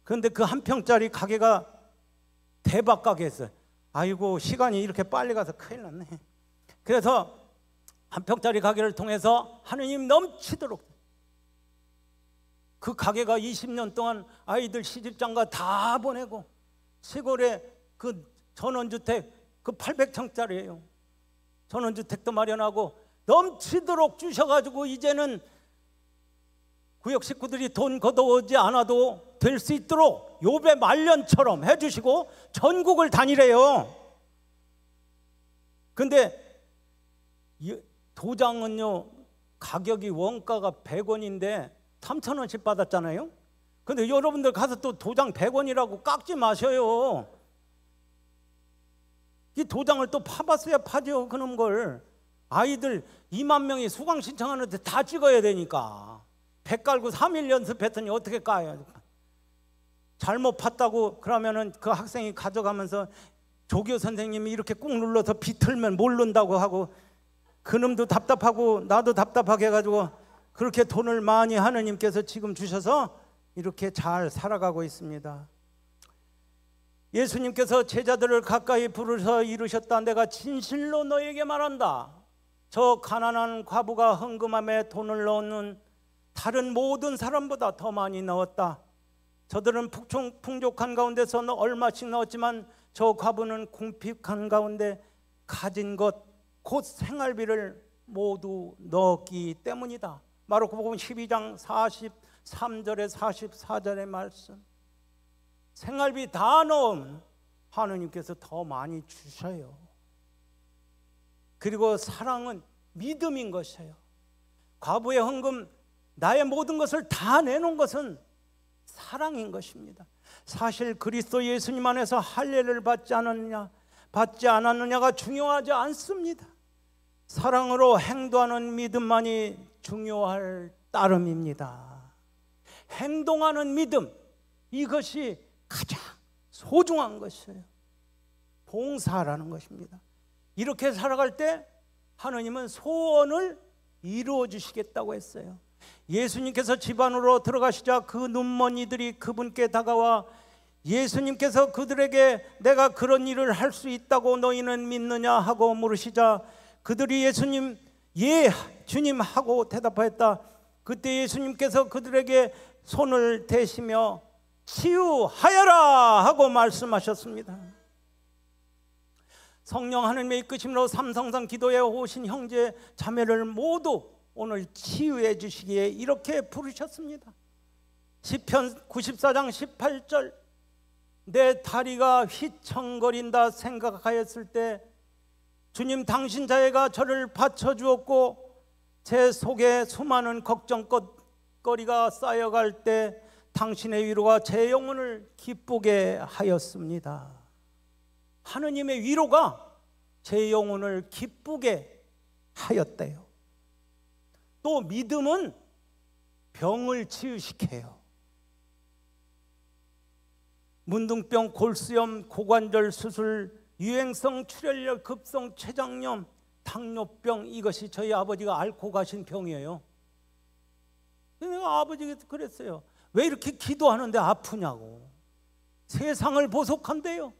그런데 그 한 평짜리 가게가 대박 가게였어요. 아이고 시간이 이렇게 빨리 가서 큰일 났네. 그래서 한 평짜리 가게를 통해서 하느님 넘치도록 그 가게가 20년 동안 아이들 시집장가 다 보내고 시골에 그 전원주택 그 800층짜리예요. 전원주택도 마련하고 넘치도록 주셔가지고 이제는 구역 식구들이 돈 걷어오지 않아도 될 수 있도록 요배 말년처럼 해주시고 전국을 다니래요. 근데 도장은요 가격이 원가가 100원인데 3,000원씩 받았잖아요. 근데 여러분들 가서 또 도장 100원이라고 깎지 마셔요. 이 도장을 또 파봤어야 파죠. 그런 걸 아이들 2만 명이 수강 신청하는데 다 찍어야 되니까 100 깔고 3일 연습했더니 어떻게 까요? 잘못 팠다고 그러면은 그 학생이 가져가면서 조교 선생님이 이렇게 꾹 눌러서 비틀면 모른다고 하고 그놈도 답답하고 나도 답답하게 해가지고 그렇게 돈을 많이 하느님께서 지금 주셔서 이렇게 잘 살아가고 있습니다. 예수님께서 제자들을 가까이 부르셔 이르셨다. 내가 진실로 너에게 말한다. 저 가난한 과부가 헌금함에 돈을 넣는 다른 모든 사람보다 더 많이 넣었다. 저들은 풍족한 가운데서 얼마씩 넣었지만 저 과부는 궁핍한 가운데 가진 것 곧 생활비를 모두 넣었기 때문이다. 마르코복음 12장 43절에 44절의 말씀. 생활비 다 넣으면 하느님께서 더 많이 주셔요. 그리고 사랑은 믿음인 것이에요. 과부의 헌금, 나의 모든 것을 다 내놓은 것은 사랑인 것입니다. 사실 그리스도 예수님 안에서 할례를 받지 않았느냐가 중요하지 않습니다. 사랑으로 행동하는 믿음만이 중요할 따름입니다. 행동하는 믿음, 이것이 가장 소중한 것이에요. 봉사라는 것입니다. 이렇게 살아갈 때 하느님은 소원을 이루어 주시겠다고 했어요. 예수님께서 집 안으로 들어가시자 그 눈먼이들이 그분께 다가와 예수님께서 그들에게 내가 그런 일을 할 수 있다고 너희는 믿느냐 하고 물으시자 그들이 예수님 예 주님 하고 대답하였다. 그때 예수님께서 그들에게 손을 대시며 치유하여라 하고 말씀하셨습니다. 성령 하느님의 이끄심으로 삼성산 기도에 오신 형제 자매를 모두 오늘 치유해 주시기에 이렇게 부르셨습니다. 시편 94장 18절 내 다리가 휘청거린다 생각하였을 때 주님 당신 자애가 저를 받쳐주었고 제 속에 수많은 걱정거리가 쌓여갈 때 당신의 위로가 제 영혼을 기쁘게 하였습니다. 하느님의 위로가 제 영혼을 기쁘게 하였대요. 또 믿음은 병을 치유시켜요. 문둥병, 골수염, 고관절 수술, 유행성 출혈열, 급성 췌장염, 당뇨병, 이것이 저희 아버지가 앓고 가신 병이에요. 내가 아버지가 그랬어요. 왜 이렇게 기도하는데 아프냐고. 세상을 보속한대요.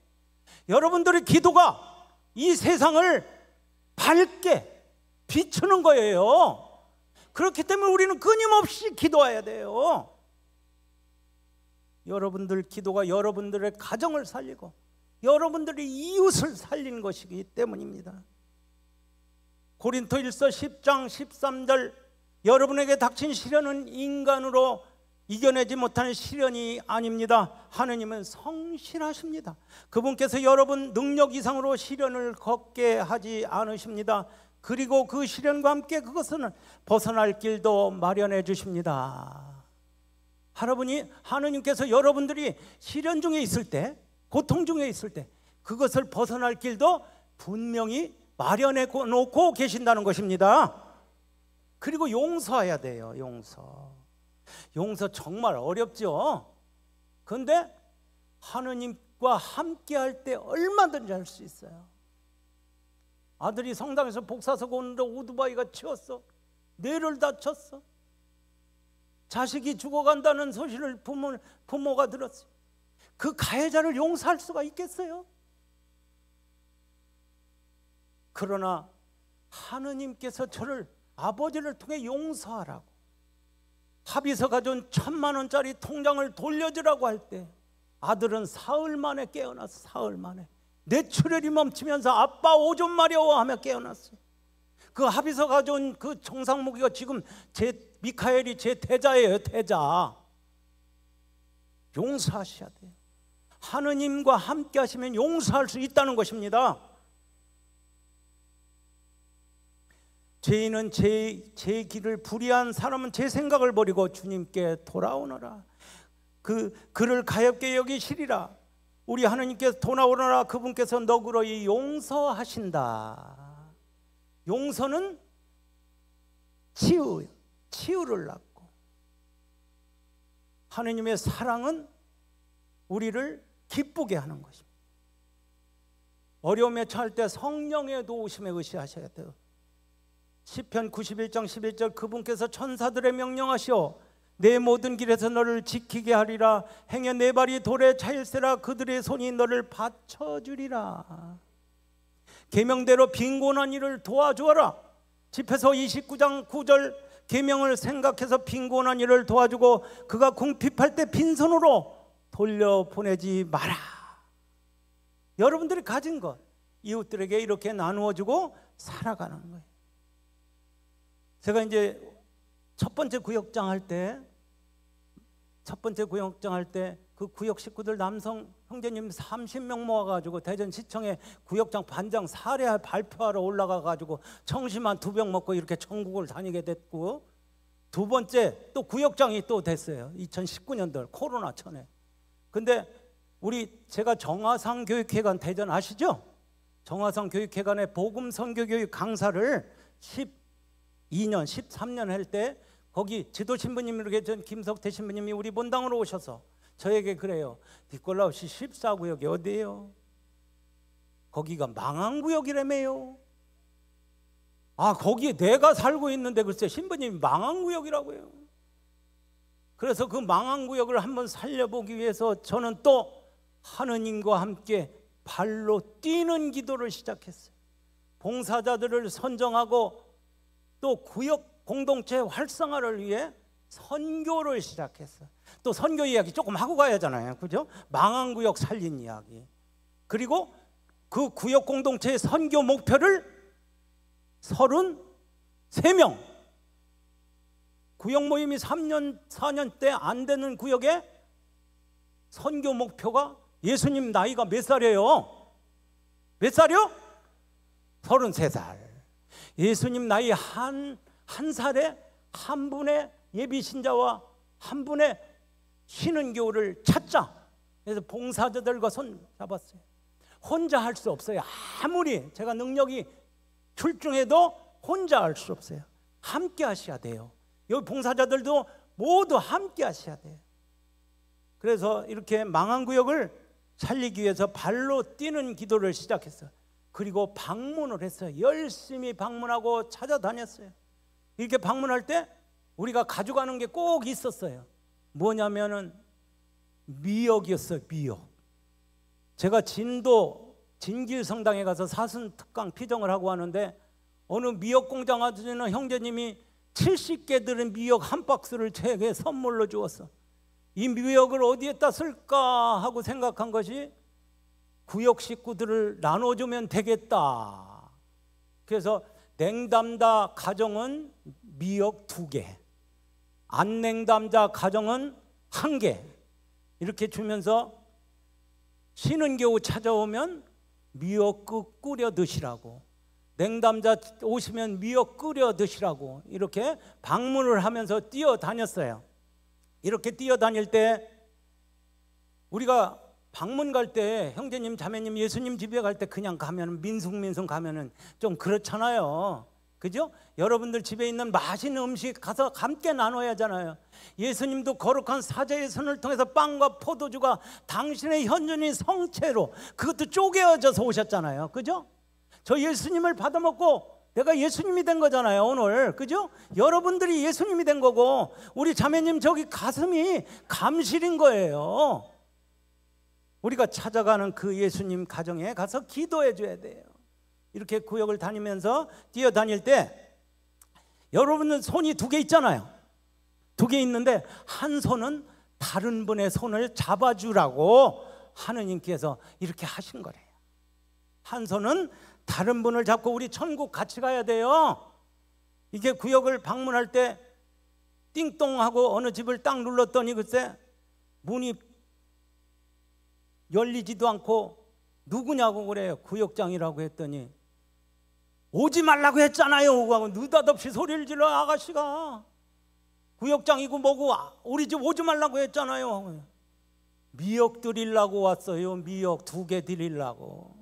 여러분들의 기도가 이 세상을 밝게 비추는 거예요. 그렇기 때문에 우리는 끊임없이 기도해야 돼요. 여러분들 기도가 여러분들의 가정을 살리고 여러분들의 이웃을 살리는 것이기 때문입니다. 고린토일서 10장 13절 여러분에게 닥친 시련은 인간으로 이겨내지 못하는 시련이 아닙니다. 하느님은 성실하십니다. 그분께서 여러분 능력 이상으로 시련을 겪게 하지 않으십니다. 그리고 그 시련과 함께 그것은 벗어날 길도 마련해 주십니다. 하느님께서 여러분들이 시련 중에 있을 때, 고통 중에 있을 때 그것을 벗어날 길도 분명히 마련해 놓고 계신다는 것입니다. 그리고 용서해야 돼요. 용서 정말 어렵죠. 그런데 하느님과 함께 할 때 얼마든지 할 수 있어요. 아들이 성당에서 복사석 오는데 오토바이가 치웠어. 뇌를 다쳤어. 자식이 죽어간다는 소식을 부모가 들었어요. 그 가해자를 용서할 수가 있겠어요? 그러나 하느님께서 저를, 아버지를 통해 용서하라고, 합의서 가져온 1,000만 원짜리 통장을 돌려주라고 할 때 아들은 사흘 만에 깨어났어. 사흘 만에 뇌출혈이 멈추면서 아빠 오줌 마려워 하며 깨어났어요. 그 합의서 가져온 그 정상무기가 지금 미카엘이 제 태자예요. 태자. 용서하셔야 돼요. 하느님과 함께 하시면 용서할 수 있다는 것입니다. 죄인은 제 길을 불의한 사람은 제 생각을 버리고 주님께 돌아오너라. 그를 가엾게 여기시리라. 우리 하느님께서 돌아오너라. 그분께서 너그러이 용서하신다. 용서는 치유를 낳고, 하느님의 사랑은 우리를 기쁘게 하는 것입니다. 어려움에 처할 때 성령의 도우심에 의지하셔야 돼요. 시편 91장 11절 그분께서 천사들의 명령하시오 내 모든 길에서 너를 지키게 하리라. 행여 내 발이 돌에 차일세라. 그들의 손이 너를 받쳐주리라. 계명대로 빈곤한 이를 도와주어라. 집회서 29장 9절 계명을 생각해서 빈곤한 이를 도와주고 그가 궁핍할 때 빈손으로 돌려보내지 마라. 여러분들이 가진 것 이웃들에게 이렇게 나누어주고 살아가는 거예요. 제가 이제 첫 번째 구역장 할 때 그 구역 식구들 남성 형제님 30명 모아가지고 대전시청에 구역장 반장 사례 발표하러 올라가가지고 청심한 2병 먹고 이렇게 전국을 다니게 됐고, 두 번째 또 구역장이 또 됐어요. 2019년도 코로나 전에. 근데 제가 정화상 교육회관 대전 아시죠? 정화상 교육회관의 복음 선교교육 강사를 12년, 13년 할 때 거기 지도 신부님이 이렇게 전 김석태 신부님이 우리 본당으로 오셔서 저에게 그래요. 니콜라우스 14구역이 어디예요? 거기가 망한구역이라며요. 아, 거기에 내가 살고 있는데 글쎄 신부님이 망한구역이라고요. 그래서 그 망한구역을 한번 살려보기 위해서 저는 또 하느님과 함께 발로 뛰는 기도를 시작했어요. 봉사자들을 선정하고 또 구역 공동체 활성화를 위해 선교를 시작했어요. 또 선교 이야기 조금 하고 가야 하잖아요. 그죠? 망한 구역 살린 이야기. 그리고 그 구역 공동체의 선교 목표를 33명. 구역 모임이 3년, 4년 때 안 되는 구역에 선교 목표가 예수님 나이가 몇 살이에요? 몇 살이요? 33살. 예수님 나이 한 살에 한 분의 예비 신자와 한 분의 쉬는 교우를 찾자. 그래서 봉사자들과 손 잡았어요. 혼자 할 수 없어요. 아무리 제가 능력이 출중해도 혼자 할 수 없어요. 함께 하셔야 돼요. 여기 봉사자들도 모두 함께 하셔야 돼요. 그래서 이렇게 망한 구역을 살리기 위해서 발로 뛰는 기도를 시작했어요. 그리고 방문을 했어요. 열심히 방문하고 찾아다녔어요. 이렇게 방문할 때 우리가 가져가는 게 꼭 있었어요. 뭐냐면은 미역이었어요. 미역. 제가 진길성당에 가서 사순특강 피정을 하고 하는데 어느 미역 공장 하시는 형제님이 70개 들은 미역 한 박스를 제게 선물로 주었어. 이 미역을 어디에다 쓸까 하고 생각한 것이 구역 식구들을 나눠주면 되겠다. 그래서 냉담자 가정은 미역 2개, 안 냉담자 가정은 1개 이렇게 주면서 쉬는 겨우 찾아오면 미역 끓여 드시라고, 냉담자 오시면 미역 끓여 드시라고 이렇게 방문을 하면서 뛰어다녔어요. 이렇게 뛰어다닐 때 우리가 방문 갈 때 형제님 자매님 예수님 집에 갈 때 그냥 가면 민숭민숭 가면은 좀 그렇잖아요. 그죠? 여러분들 집에 있는 맛있는 음식 가서 함께 나눠야 하잖아요. 예수님도 거룩한 사자의 손을 통해서 빵과 포도주가 당신의 현존인 성체로 그것도 쪼개어져서 오셨잖아요. 그죠? 저 예수님을 받아먹고 내가 예수님이 된 거잖아요 오늘. 그죠? 여러분들이 예수님이 된 거고 우리 자매님 저기 가슴이 감실인 거예요. 우리가 찾아가는 그 예수님 가정에 가서 기도해 줘야 돼요. 이렇게 구역을 다니면서 뛰어다닐 때 여러분은 손이 두 개 있잖아요. 두 개 있는데 한 손은 다른 분의 손을 잡아주라고 하느님께서 이렇게 하신 거래요. 한 손은 다른 분을 잡고 우리 천국 같이 가야 돼요. 이게 구역을 방문할 때 띵동하고 어느 집을 딱 눌렀더니 글쎄 문이 열리지도 않고 누구냐고 그래요. 구역장이라고 했더니 오지 말라고 했잖아요 하고 느닷없이 소리를 질러. 아가씨가 구역장이고 뭐고 우리 집 오지 말라고 했잖아요. 미역 드리려고 왔어요. 미역 2개 드리려고.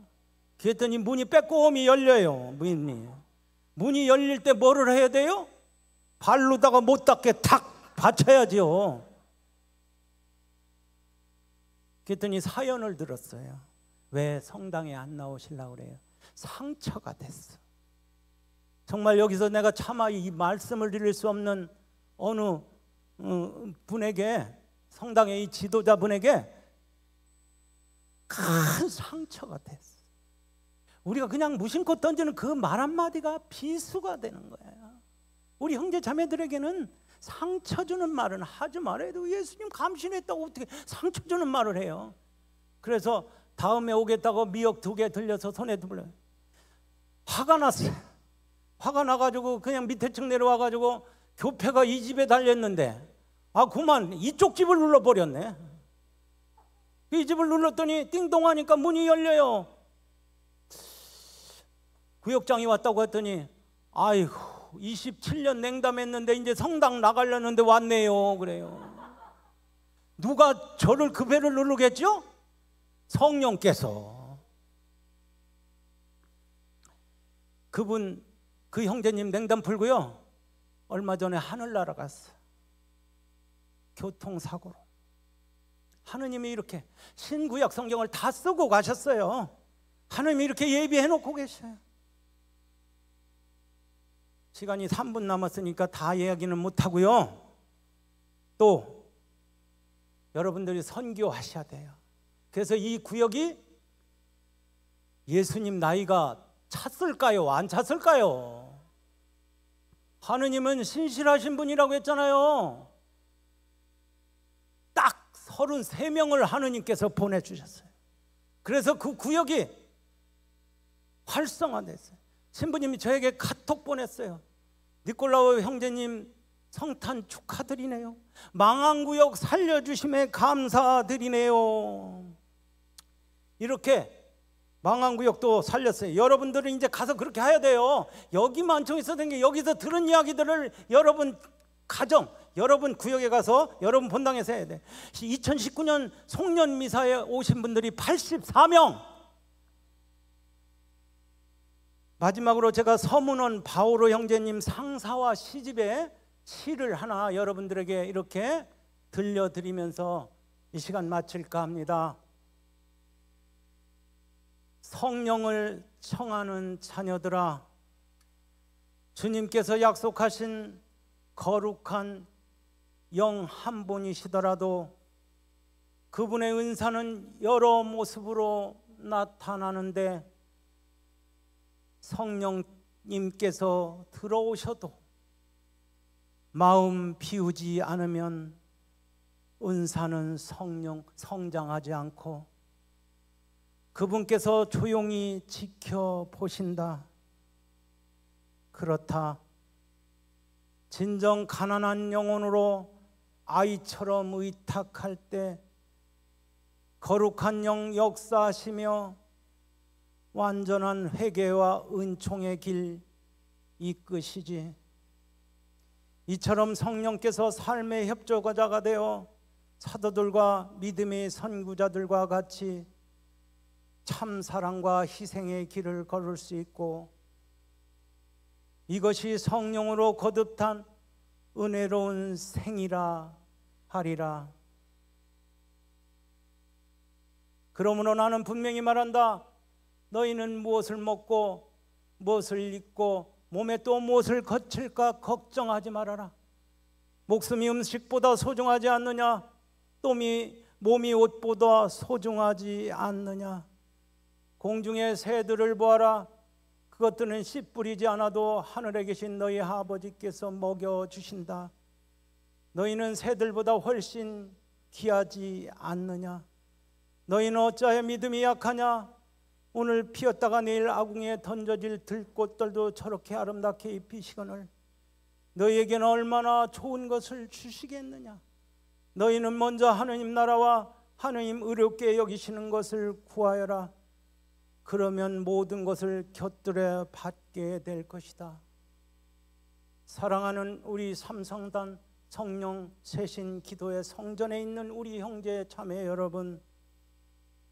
그랬더니 문이 빼꼼히 열려요. 문이 열릴 때 뭐를 해야 돼요? 발로다가 못 닿게 탁 받쳐야죠. 그랬더니 사연을 들었어요. 왜 성당에 안 나오시려고 그래요? 상처가 됐어. 정말 여기서 내가 차마 이 말씀을 드릴 수 없는 어느 분에게, 성당의 이 지도자분에게 큰 상처가 됐어. 우리가 그냥 무심코 던지는 그 말 한마디가 비수가 되는 거예요. 우리 형제 자매들에게는 상처 주는 말은 하지 말아야 돼요. 예수님 감신했다고 어떻게 상처 주는 말을 해요? 그래서 다음에 오겠다고 미역 2개 들려서 손에 들어요. 화가 났어요. 화가 나가지고 그냥 밑에 층 내려와가지고 교패가 이 집에 달렸는데 그만 이쪽 집을 눌러버렸네. 이 집을 눌렀더니 띵동하니까 문이 열려요. 구역장이 왔다고 했더니 아이고 27년 냉담했는데 이제 성당 나가려는데 왔네요 그래요. 누가 저를 그 배를 누르겠죠? 성령께서. 그분 그 형제님 냉담 풀고요 얼마 전에 하늘나라 갔어. 교통사고로. 하느님이 이렇게 신구약 성경을 다 쓰고 가셨어요. 하느님이 이렇게 예비해 놓고 계셔요. 시간이 3분 남았으니까 다 이야기는 못하고요. 또 여러분들이 선교하셔야 돼요. 그래서 이 구역이 예수님 나이가 찼을까요? 안 찼을까요? 하느님은 신실하신 분이라고 했잖아요. 딱 33명을 하느님께서 보내주셨어요. 그래서 그 구역이 활성화됐어요. 신부님이 저에게 카톡 보냈어요. 니콜라오 형제님 성탄 축하드리네요. 망한구역 살려주심에 감사드리네요. 이렇게 망한구역도 살렸어요. 여러분들은 이제 가서 그렇게 해야 돼요. 여기만 좀 있어도 된 게 여기서 들은 이야기들을 여러분 가정, 여러분 구역에 가서 여러분 본당에서 해야 돼. 2019년 송년미사에 오신 분들이 84명. 마지막으로 제가 서문원 바오로 형제님 상사와 시집의 시를 하나 여러분들에게 이렇게 들려드리면서 이 시간 마칠까 합니다. 성령을 청하는 자녀들아, 주님께서 약속하신 거룩한 영 한 분이시더라도 그분의 은사는 여러 모습으로 나타나는데 성령님께서 들어오셔도 마음 비우지 않으면 은사는 성장하지 않고 그분께서 조용히 지켜보신다. 그렇다. 진정 가난한 영혼으로 아이처럼 의탁할 때 거룩한 영 역사하시며 완전한 회개와 은총의 길 이끄시지. 이처럼 성령께서 삶의 협조자가 되어 사도들과 믿음의 선구자들과 같이 참 사랑과 희생의 길을 걸을 수 있고, 이것이 성령으로 거듭한 은혜로운 생이라 하리라. 그러므로 나는 분명히 말한다. 너희는 무엇을 먹고 무엇을 입고 몸에 또 무엇을 거칠까 걱정하지 말아라. 목숨이 음식보다 소중하지 않느냐? 또 몸이 옷보다 소중하지 않느냐? 공중의 새들을 보아라. 그것들은 씨 뿌리지 않아도 하늘에 계신 너희 아버지께서 먹여주신다. 너희는 새들보다 훨씬 귀하지 않느냐? 너희는 어찌하여 믿음이 약하냐? 오늘 피었다가 내일 아궁이에 던져질 들꽃들도 저렇게 아름답게 입히시거늘 너희에게는 얼마나 좋은 것을 주시겠느냐? 너희는 먼저 하느님 나라와 하느님 의롭게 여기시는 것을 구하여라. 그러면 모든 것을 곁들여 받게 될 것이다. 사랑하는 우리 삼성단 성령 세신 기도의 성전에 있는 우리 형제 자매 여러분,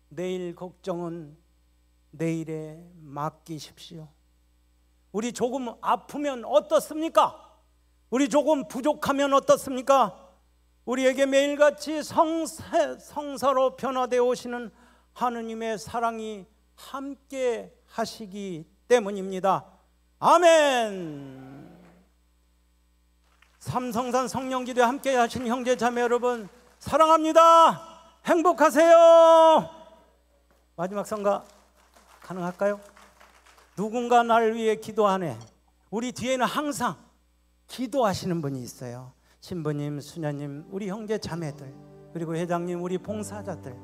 내일 걱정은 내일에 맡기십시오. 우리 조금 아프면 어떻습니까? 우리 조금 부족하면 어떻습니까? 우리에게 매일같이 성사로 변화되어 오시는 하느님의 사랑이 함께 하시기 때문입니다. 아멘. 삼성산 성령기도에 함께 하신 형제 자매 여러분, 사랑합니다. 행복하세요. 마지막 성가 가능할까요? 누군가 날 위해 기도하네. 우리 뒤에는 항상 기도하시는 분이 있어요. 신부님, 수녀님, 우리 형제 자매들, 그리고 회장님, 우리 봉사자들,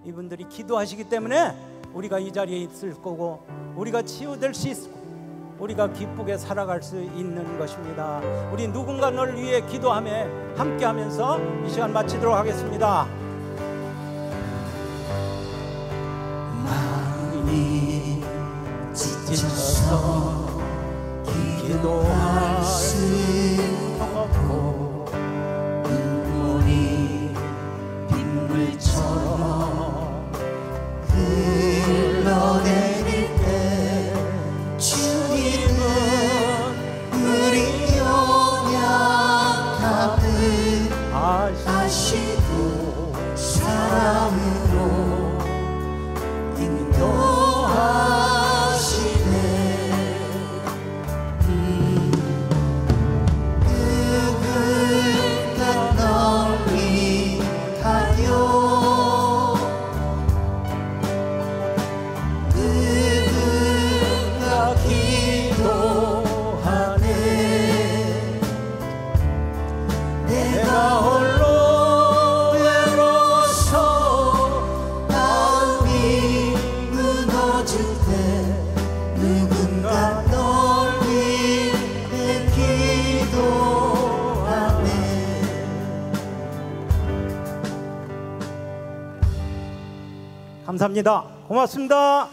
이분들이 기도하시기 때문에 우리가 이 자리에 있을 거고, 우리가 치유될 수 있고, 우리가 기쁘게 살아갈 수 있는 것입니다. 우리 누군가 널 위해 기도하며 함께하면서 이 시간 마치도록 하겠습니다. 마음이 지쳐서 기도할 수 없고, 눈물이 빗물처럼 흘러내릴 때 주님은 우리 연약함을 아시고 사랑으로 인도하시네. 누군가 널 위하여, 누군가 기도하네. 내가 홀로 외로워서 마음이 무너질 때 누군가 널 위해 기도하네. 감사합니다. 고맙습니다.